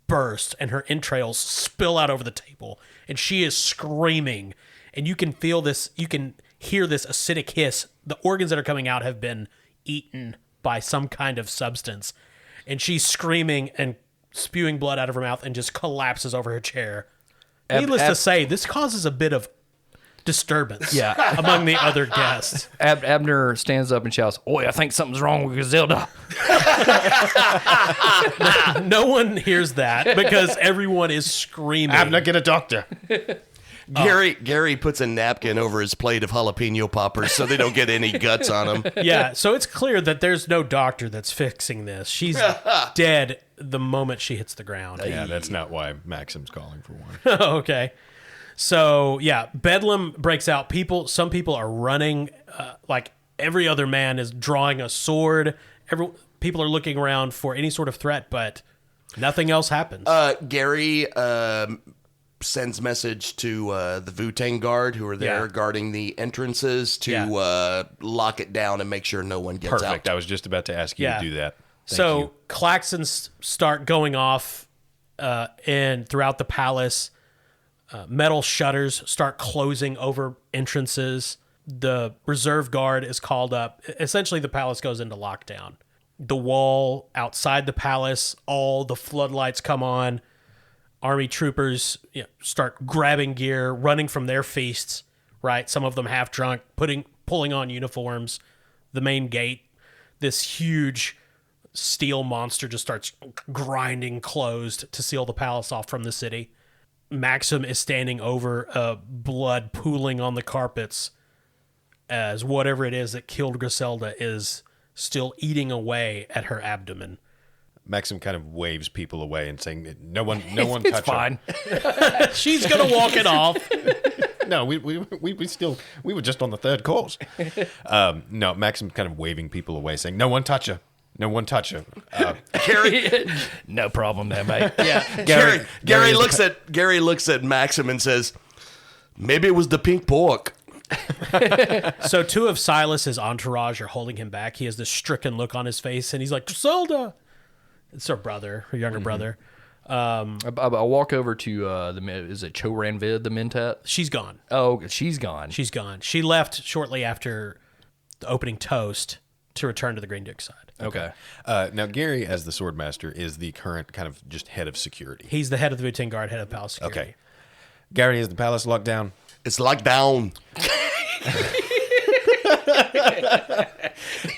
bursts and her entrails spill out over the table, and she is screaming. And you can feel this, you can hear this acidic hiss. The organs that are coming out have been eaten by some kind of substance. And she's screaming and spewing blood out of her mouth and just collapses over her chair. Needless to say, this causes a bit of disturbance among the other guests. Abner stands up and shouts, "Oi, I think something's wrong with Griselda." No one hears that because everyone is screaming. Abner, get a doctor. Gary puts a napkin over his plate of jalapeno poppers so they don't get any guts on them. Yeah, so it's clear that there's no doctor that's fixing this. She's dead the moment she hits the ground. Yeah, that's not why Maxim's calling for one. Okay. So, yeah, bedlam breaks out. Some people are running. Like every other man is drawing a sword. People are looking around for any sort of threat, but nothing else happens. Gary sends message to the Wu-Tang guard who are there guarding the entrances to lock it down and make sure no one gets out. Perfect. I was just about to ask you to do that. Thank you. Klaxons start going off and throughout the palace. Metal shutters start closing over entrances. The reserve guard is called up. Essentially, the palace goes into lockdown. The wall outside the palace, all the floodlights come on. Army troopers start grabbing gear, running from their feasts, right? Some of them half drunk, pulling on uniforms. The main gate, this huge steel monster just starts grinding closed to seal the palace off from the city. Maxim is standing over, blood pooling on the carpets as whatever it is that killed Griselda is still eating away at her abdomen. Maxim kind of waves people away and saying, "No one touch It's fine. her." She's gonna walk it off. No, we were just on the third course. No, Maxim kind of waving people away, saying, "No one touch her. No one touch her." Gary, No problem there, mate. Gary looks at Maxim and says, "Maybe it was the pink pork." So two of Silas's entourage are holding him back. He has this stricken look on his face, and he's like, "Griselda!" It's her brother, her younger brother. I'll walk over to is it Cho Ranvid, the Mentat? She's gone. Oh, she's gone. She's gone. She left shortly after the opening toast to return to the Green Duke side. Okay. Now, Gary, as the Swordmaster, is the current kind of just head of security. He's the head of the Wu-Tang Guard, head of palace security. Okay. Gary, is the palace locked down? It's locked down.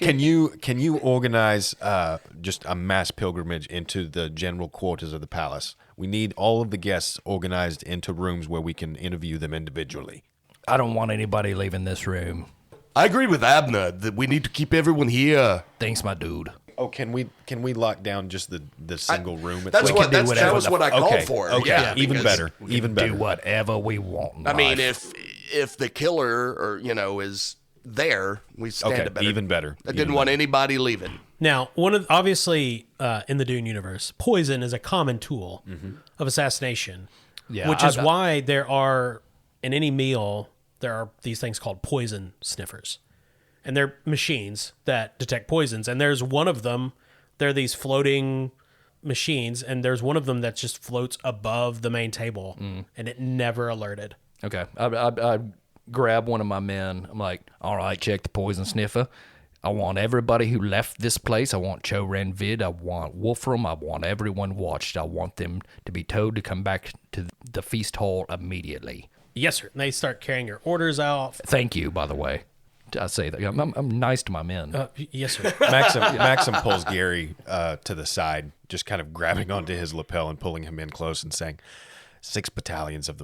Can you organize just a mass pilgrimage into the general quarters of the palace? We need all of the guests organized into rooms where we can interview them individually. I don't want anybody leaving this room. I agree with Abner that we need to keep everyone here. Thanks, my dude. Oh, can we lock down just the single room? That whatever was what I called for. Okay, Yeah, even because, better. Even better. Do whatever we want. In I mean, life. if the killer or is there, we stand a better. Even better. I didn't want anybody leaving. Now, obviously in the Dune universe, poison is a common tool of assassination, which is why there are in any meal there are these things called poison sniffers, and they're machines that detect poisons. And there's one of them. They're these floating machines, and there's one of them that just floats above the main table, and it never alerted. Okay. I grab one of my men. I'm like, all right, check the poison sniffer. I want everybody who left this place. I want Cho Ranvid. I want Wolfram. I want everyone watched. I want them to be told to come back to the feast hall immediately. Yes, sir. And they start carrying your orders out. Thank you, by the way. I say that. I'm nice to my men. Yes, sir. Maxim pulls Gary to the side, just kind of grabbing onto his lapel and pulling him in close and saying, 6 battalions of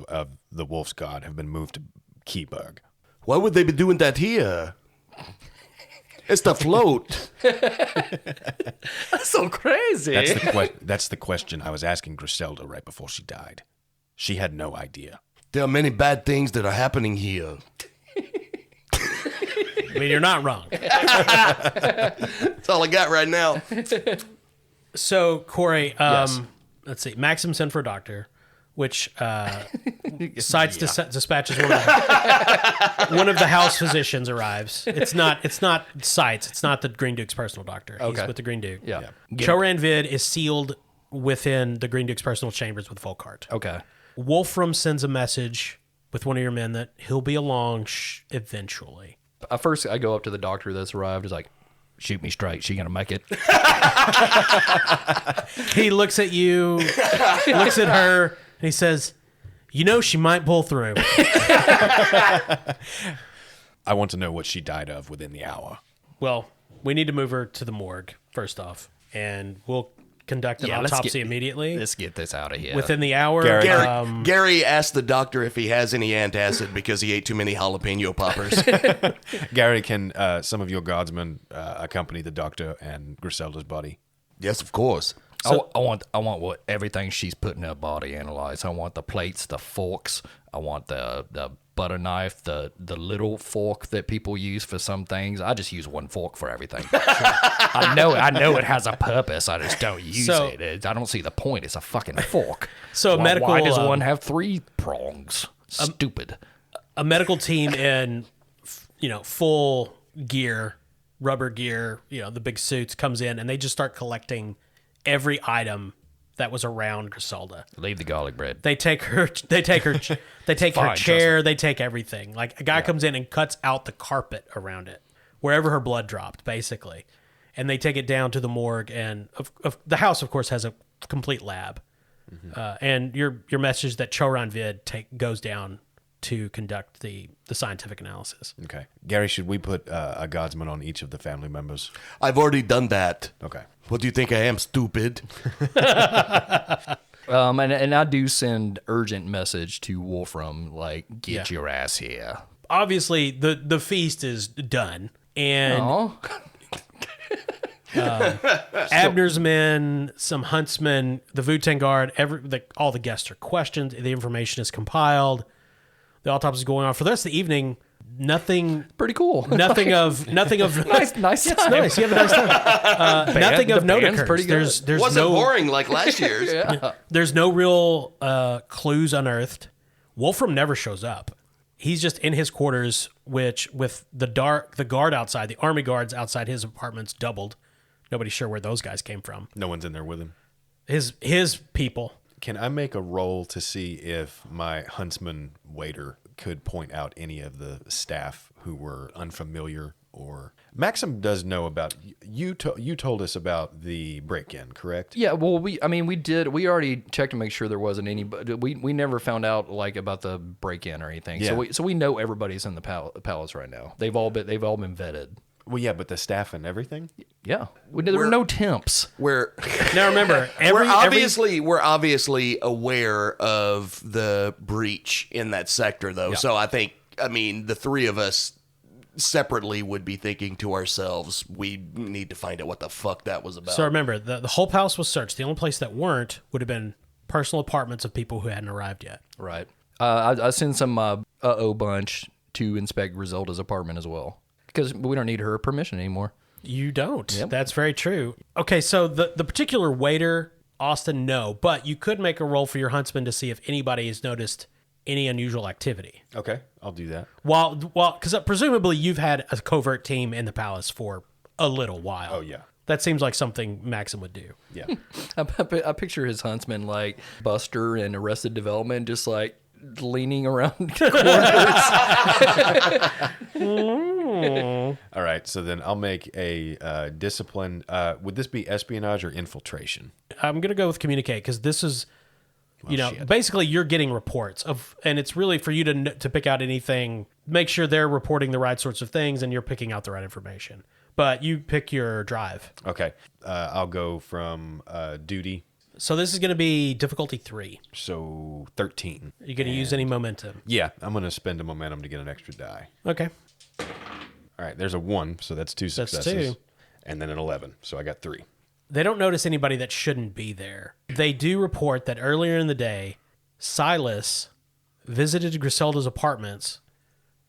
the Wolf's God have been moved to Keyburg. Why would they be doing that here? It's the float. That's so crazy. That's the question I was asking Griselda right before she died. She had no idea. There are many bad things that are happening here. I mean, you're not wrong. That's all I got right now. So, Corey, Yes. Let's see. Maxim sent for a doctor, which Sides dispatches one of the house physicians arrives. It's not Sides. It's not the Green Duke's personal doctor. He's Okay. with the Green Duke. Yeah. Cho Ranvid is sealed within the Green Duke's personal chambers with Volkart. Okay. Wolfram sends a message with one of your men that he'll be along eventually. First, I go up to the doctor that's arrived. Is like, shoot me straight. She gonna make it? He looks at you, looks at her, and he says, "You know she might pull through." I want to know what she died of within the hour. Well, we need to move her to the morgue first off, and we'll conduct an autopsy immediately. Let's get this out of here. Within the hour. Gary asked the doctor if he has any antacid because he ate too many jalapeno poppers. Gary, can some of your guardsmen accompany the doctor and Griselda's body? Yes, of course. I want what everything she's put in her body analyzed. I want the plates, the forks. I want the butter knife, the little fork that people use for some things. I just use one fork for everything. I know it has a purpose. I just don't use it. I don't see the point. It's a fucking fork. So why does one have 3 prongs? Stupid. A medical team in full gear, rubber gear, the big suits comes in and they just start collecting every item that was around Griselda. Leave the garlic bread. They take her Fine, chair, they take everything. Like a guy comes in and cuts out the carpet around it, wherever her blood dropped, basically. And they take it down to the morgue, and the house, of course, has a complete lab. Mm-hmm. And your message that Choran Vid goes down to conduct the scientific analysis. Okay. Gary, should we put a guardsman on each of the family members? I've already done that. Okay. What do you think I am, stupid? And I do send urgent message to Wolfram, like, get your ass here. Obviously, the feast is done, and Abner's men, some huntsmen, the Wu-Tang Guard, all the guests are questioned. The information is compiled. The autopsy is going on for the rest of the evening. Nothing. Pretty cool. Nothing of nice It's time. nice. You have a nice time. Nothing of note occurs. Pretty good. There's Wasn't no boring like last year's. There's no real clues unearthed. Wolfram never shows up. He's just in his quarters, which with the guard outside, the army guards outside his apartments doubled. Nobody's sure where those guys came from. No one's in there with him. His people. Can I make a roll to see if my huntsman waiter could point out any of the staff who were unfamiliar? Or Maxim does know about you told us about the break-in, correct? Yeah, well, we already checked to make sure there wasn't any, but we never found out like about the break-in or anything. Yeah. So we know everybody's in the palace right now. They've all been vetted. Well, yeah, but the staff and everything? Yeah, there were no temps. Now remember, we're obviously aware of the breach in that sector, though. Yeah. So the 3 of us separately would be thinking to ourselves, we need to find out what the fuck that was about. So remember, the whole palace was searched. The only place that weren't would have been personal apartments of people who hadn't arrived yet. Right. I sent some bunch to inspect Griselda's apartment as well, because we don't need her permission anymore. You don't. Yep. That's very true. Okay, so the particular waiter, Austin, no, but you could make a roll for your huntsman to see if anybody has noticed any unusual activity. Okay, I'll do that. While because presumably you've had a covert team in the palace for a little while. Oh, yeah. That seems like something Maxim would do. Yeah. I picture his huntsman like Buster in Arrested Development, just like leaning around corners. All right, so then I'll make a discipline. Would this be espionage or infiltration? I'm going to go with communicate because this is, shit. basically you're getting reports and it's really for you to pick out anything, make sure they're reporting the right sorts of things and you're picking out the right information. But you pick your drive. Okay, I'll go from duty. So this is going to be difficulty 3. So 13. Are you going to use any momentum? Yeah, I'm going to spend a momentum to get an extra die. Okay. All right, there's a 1, so that's 2 successes. That's 2. And then an 11, so I got 3. They don't notice anybody that shouldn't be there. They do report that earlier in the day, Silas visited Griselda's apartments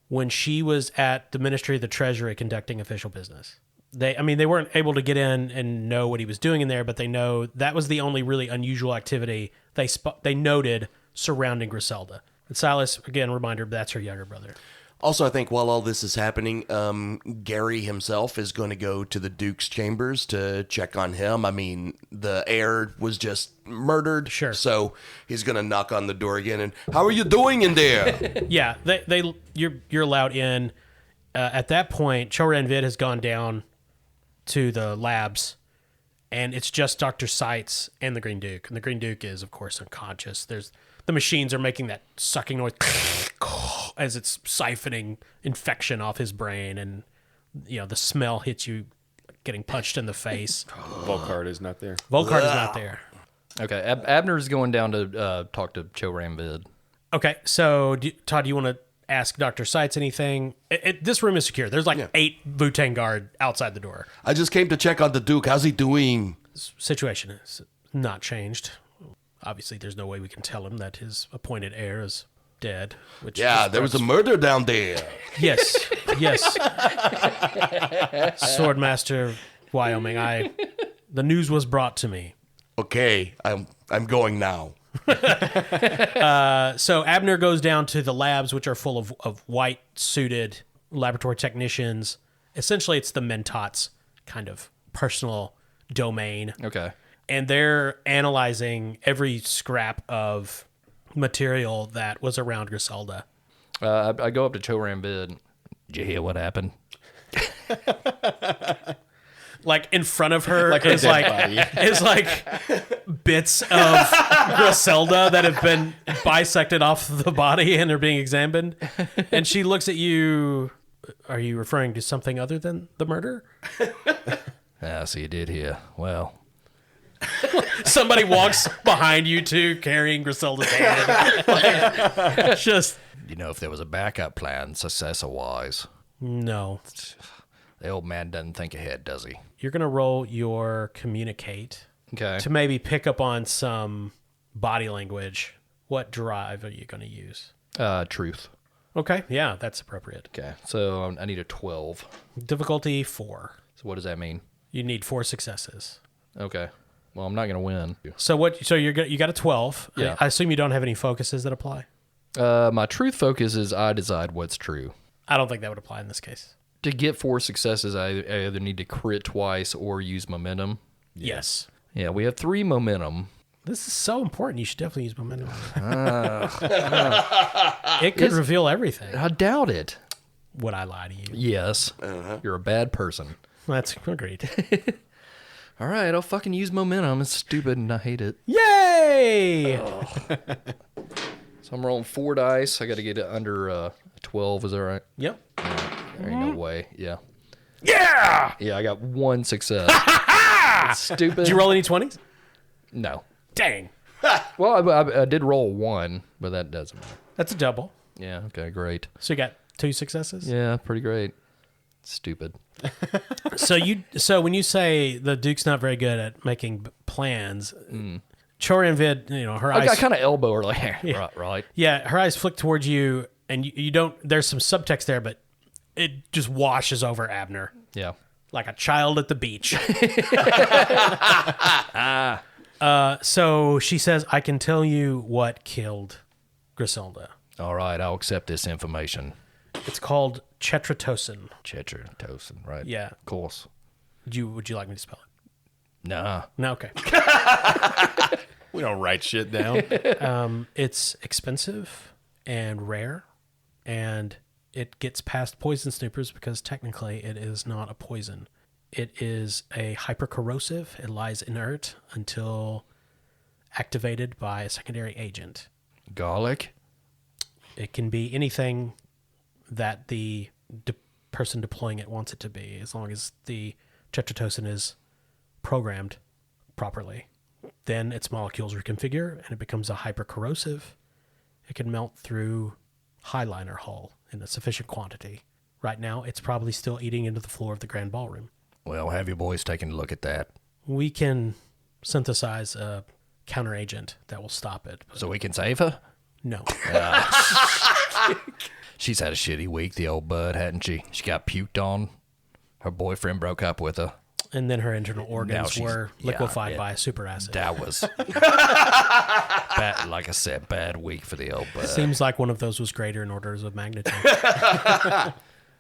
when she was at the Ministry of the Treasury conducting official business. They weren't able to get in and know what he was doing in there, but they know that was the only really unusual activity they noted surrounding Griselda. And Silas, again, reminder, that's her younger brother. Also, I think while all this is happening, Gary himself is going to go to the Duke's chambers to check on him. I mean, the heir was just murdered. Sure. So he's going to knock on the door again. And how are you doing in there? Yeah, you're allowed in. At that point, Cho-Ran Vid has gone down to the labs, and it's just Dr. Seitz and the Green Duke. And the Green Duke is, of course, unconscious. The machines are making that sucking noise as it's siphoning infection off his brain, and the smell hits you getting punched in the face. Volkart is not there. Volkart is not there. Okay, Abner's going down to talk to Cho-Ran Vid. Okay, so Todd, do you want to ask Dr. Seitz anything? This room is secure. There's 8 Wu-Tang guard outside the door. I just came to check on the Duke. How's he doing? Situation is not changed. Obviously, there's no way we can tell him that his appointed heir is dead. Which There was a murder down there. Yes. Swordmaster Wyoming. The news was brought to me. Okay, I'm going now. So Abner goes down to the labs, which are full of white suited laboratory technicians. Essentially, it's the Mentat's kind of personal domain. Okay. And they're analyzing every scrap of material that was around Griselda. I go up to Cho-Ran Vid. Did you hear what happened? Like in front of her Like her is like bits of Griselda that have been bisected off the body and are being examined. And she looks at you. Are you referring to something other than the murder? So you did hear. Well, Somebody walks behind you two carrying Griselda's hand. Just you know, if there was a backup plan, successor-wise, no. the old man doesn't think ahead, does he? You're going to roll your communicate Okay. to maybe pick up on some body language. What drive are you going to use? Truth. Okay, yeah, that's appropriate. Okay. So I need a 12. Difficulty 4. So what does that mean? You need 4 successes. Okay. Well, I'm not going to win. So what? So you got a 12. Yeah. I assume you don't have any focuses that apply. My truth focus is I decide what's true. I don't think that would apply in this case. To get 4 successes, I either need to crit twice or use momentum. Yes. Yeah, we have 3 momentum. This is so important. You should definitely use momentum. It could reveal everything. I doubt it. Would I lie to you? Yes. You're a bad person. That's agreed. All right, I'll fucking use momentum. It's stupid and I hate it. Yay! So I'm rolling 4 dice. I got to get it under 12. Is that right? Yep. There ain't no way. Yeah. Yeah! Yeah, I got 1 success. It's stupid. Did you roll any 20s? No. Dang. Well, I did roll 1, but that doesn't matter. That's a double. Yeah, okay, great. So you got 2 successes? Yeah, pretty great. Stupid. So when you say the Duke's not very good at making plans, Cho-Ran Vid, her eyes... I kind of elbow her like, right. Yeah, her eyes flick towards you, and you don't... There's some subtext there, but it just washes over Abner. Yeah. Like a child at the beach. So she says, I can tell you what killed Griselda. All right, I'll accept this information. It's called chetratocin. Chetratocin, right? Yeah. Of course. Would you like me to spell it? Nah. No, okay. We don't write shit down. It's expensive and rare, and it gets past poison snoopers because technically it is not a poison. It is a hypercorrosive. It lies inert until activated by a secondary agent. Garlic? It can be anything that the person deploying it wants it to be, as long as the chetratocin is programmed properly. Then its molecules reconfigure, and it becomes a hypercorrosive. It can melt through highliner hull in a sufficient quantity. Right now, it's probably still eating into the floor of the grand ballroom. Well, have your boys taken a look at that? We can synthesize a counteragent that will stop it. So we can save her? No. She's had a shitty week, the old bud, hadn't she? She got puked on. Her boyfriend broke up with her. And then her internal organs she's- were yeah, liquefied by a super acid. That was, bad, like I said, bad week for the old bud. Seems like one of those was greater in orders of magnitude.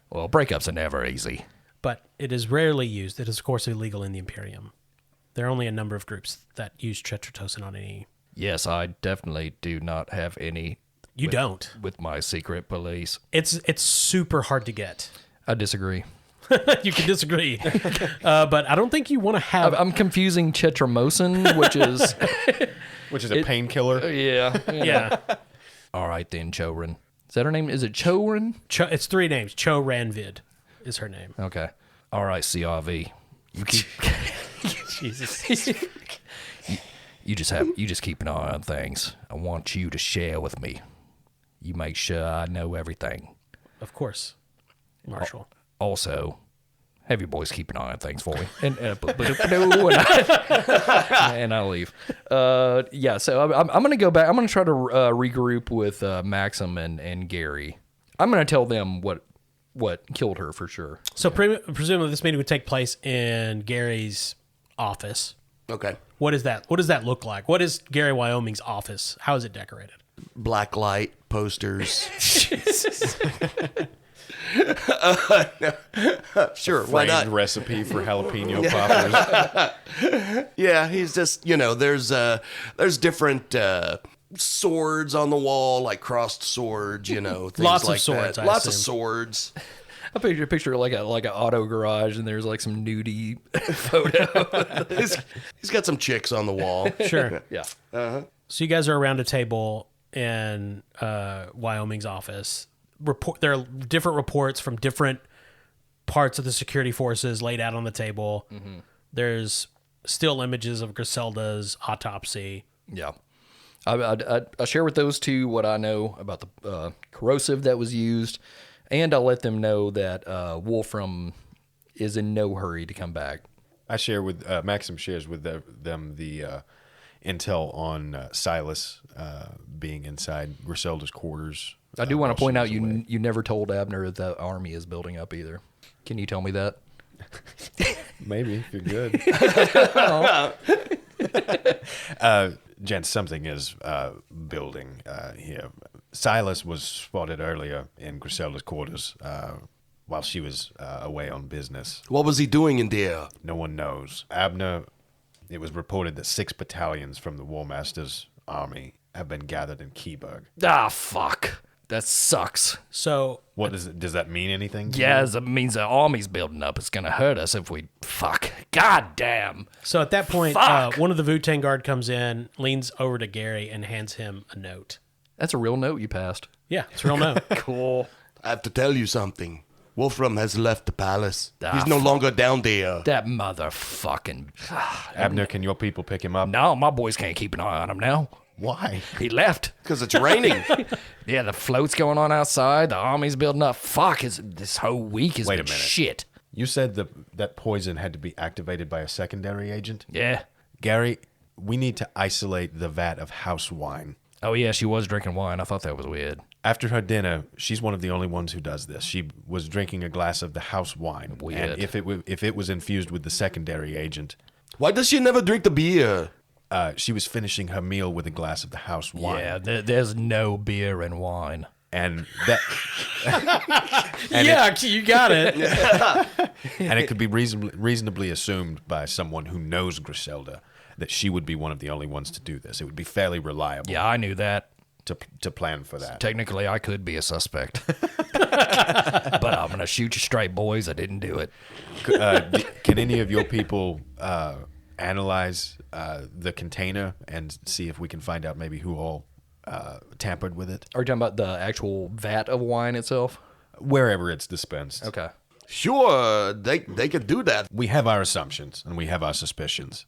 Well, breakups are never easy. But it is rarely used. It is, of course, illegal in the Imperium. There are only a number of groups that use tetrodotoxin on any... Yes, I definitely do not have any You don't. with my secret police. It's super hard to get. I disagree. You can disagree. But I don't think you want to have... I'm confusing Chetramosin, Which is a painkiller. yeah. yeah. All right then, Chorin. Is that her name? Is it Chorin? It's 3 names. Cho Ranvid is her name. Okay. All right, CRV. You keep Jesus. you just keep an eye on things. I want you to share with me. You make sure I know everything. Of course, Marshall. Also, have your boys keep an eye on things for me. And I'll leave. Yeah, so I'm going to go back. I'm going to try to regroup with Maxim and Gary. I'm going to tell them what killed her for sure. So presumably this meeting would take place in Gary's office. Okay. What is that? What does that look like? What is Gary Wyoming's office? How is it decorated? Black light posters. Sure, why not? Framed recipe for jalapeno poppers. Yeah, he's just, there's different swords on the wall, like crossed swords, things Lots of like swords, that. I Lots of assume. swords. I picture like an auto garage, and there's like some nudie photo. He's got some chicks on the wall. Sure. Yeah. So you guys are around a table in Wyoming's office. There are different reports from different parts of the security forces laid out on the table. Mm-hmm. There's still images of Griselda's autopsy. Yeah. I share with those two what I know about the corrosive that was used, and I'll let them know that Wolfram is in no hurry to come back. I share with Maxim shares with them the intel on Silas being inside Griselda's quarters. I do want while to point she out was you away. you never told Abner that the army is building up either. Can you tell me that? Maybe if you're good. Gents, something is building here. Silas was spotted earlier in Griselda's quarters while she was away on business. What was he doing in there? No one knows. Abner, it was reported that 6 battalions from the War Master's army have been gathered in Keyburg. Ah, fuck. That sucks. So What does that mean anything to Yeah, you? it means the army's building up. It's going to hurt us if we... Fuck. God damn. So at that point, Fuck. one of the Wu-Tang guard comes in, leans over to Gary, and hands him a note. That's a real note you passed. Yeah, it's a real note. Cool. I have to tell you something. Wolfram has left the palace. Ah, He's no longer down there. That motherfucking... Abner, can your people pick him up? No, my boys can't keep an eye on him now. Why? He left. Because it's raining. Yeah, the float's going on outside. The army's building up. Fuck, this whole week has Wait been a minute. shit. You said that poison had to be activated by a secondary agent? Yeah. Gary, we need to isolate the vat of house wine. Oh, yeah, she was drinking wine. I thought that was weird. After her dinner, she's one of the only ones who does this. She was drinking a glass of the house wine. Weird. And if it was infused with the secondary agent, Why does she never drink the beer? she was finishing her meal with a glass of the house wine. Yeah, there's no beer in wine. And that Yeah, you got it. and it could be reasonably assumed by someone who knows Griselda that she would be one of the only ones to do this. It would be fairly reliable Yeah, I knew that. to plan for that. Technically, I could be a suspect. But I'm going to shoot you straight, boys. I didn't do it. Can any of your people analyze the container and see if we can find out maybe who all tampered with it? Are you talking about the actual vat of wine itself? Wherever it's dispensed. Okay. Sure, they could do that. We have our assumptions and we have our suspicions,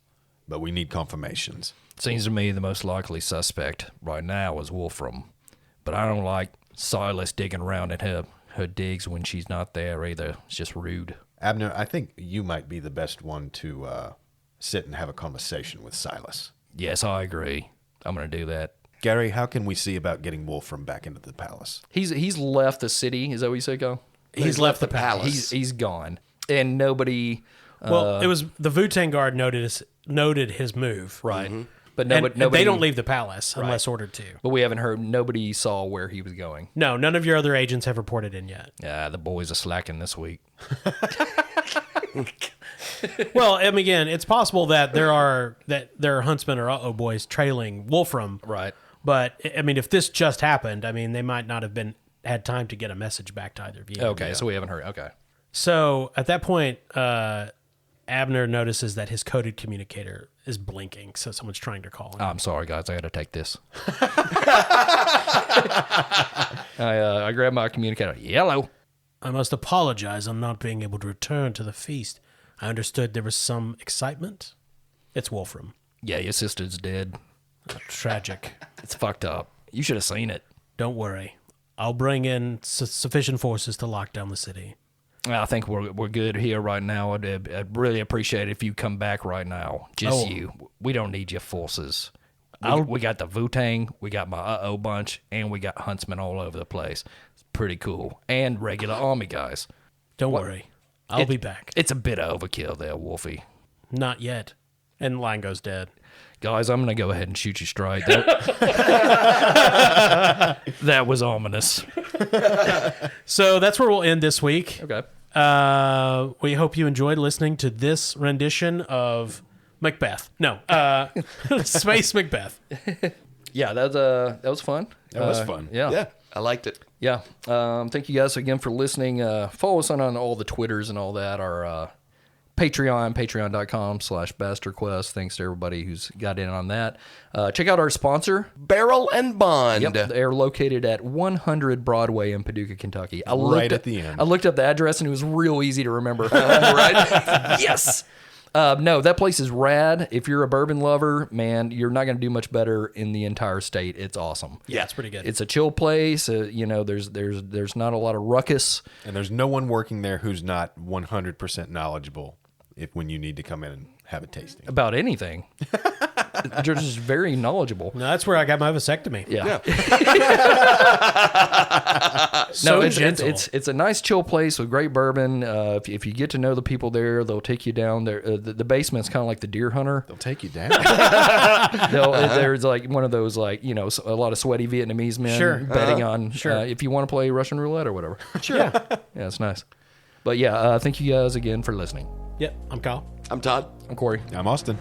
but we need confirmations. Seems to me the most likely suspect right now is Wolfram. But I don't like Silas digging around in her digs when she's not there either. It's just rude. Abner, I think you might be the best one to sit and have a conversation with Silas. Yes, I agree. I'm going to do that. Gary, how can we see about getting Wolfram back into the palace? He's left the city. Is that what you said, Go? He's left the palace. He's gone. And nobody Well, it was the Wu-Tang guard noted his move. Right. But And nobody, they don't leave the palace unless ordered to. But we haven't heard. Nobody saw where he was going. No, none of your other agents have reported in yet. Yeah, the boys are slacking this week. Well, I mean, again, it's possible that there are huntsmen or uh-oh boys trailing Wolfram. Right. But I mean, if this just happened, I mean, they might not have had time to get a message back to either of you. Okay, so we haven't heard. Okay. So at that point, Abner notices that his coded communicator is blinking. So someone's trying to call him. I'm sorry, guys. I got to take this. I grab my communicator. Yellow. I must apologize on not being able to return to the feast. I understood there was some excitement. It's Wolfram. Yeah, your sister's dead. Tragic. It's fucked up. You should have seen it. Don't worry. I'll bring in sufficient forces to lock down the city. I think we're good here right now. I'd really appreciate it if you come back right now. Just you. We don't need your forces. We got the Wu-Tang, we got my uh-oh bunch, and we got huntsmen all over the place. It's pretty cool. And regular army guys. Don't worry. I'll be back. It's a bit of overkill there, Wolfie. Not yet. And Lion goes dead. Guys, I'm going to go ahead and shoot you straight. That was ominous. So that's where we'll end this week. Okay. We hope you enjoyed listening to this rendition of Macbeth. No, Space Macbeth. Yeah, that was fun. That was fun. Yeah. Yeah, I liked it. Yeah. Thank you guys again for listening. Follow us on all the Twitters and all that. Our patreon.com/bastardquest. Thanks to everybody who's got in on that. Check out our sponsor, Barrel and Bond. Yep, they're located at 100 Broadway in Paducah, Kentucky. Right at the end. I looked up the address and it was real easy to remember. Right? Yes. No, that place is rad. If you're a bourbon lover, man, you're not going to do much better in the entire state. It's awesome. Yeah, it's pretty good. It's a chill place. There's not a lot of ruckus. And there's no one working there who's not 100% knowledgeable when you need to come in and have a tasting. About anything. They're just very knowledgeable. No, that's where I got my vasectomy. Yeah. So gentle. It's a nice chill place with great bourbon. If you get to know the people there, they'll take you down there. The basement's kind of like the Deer Hunter. They'll take you down. There's like one of those a lot of sweaty Vietnamese men betting on if you want to play Russian roulette or whatever. Sure. Yeah, it's nice. But yeah, thank you guys again for listening. Yep, I'm Kyle. I'm Todd. I'm Corey. I'm Austin.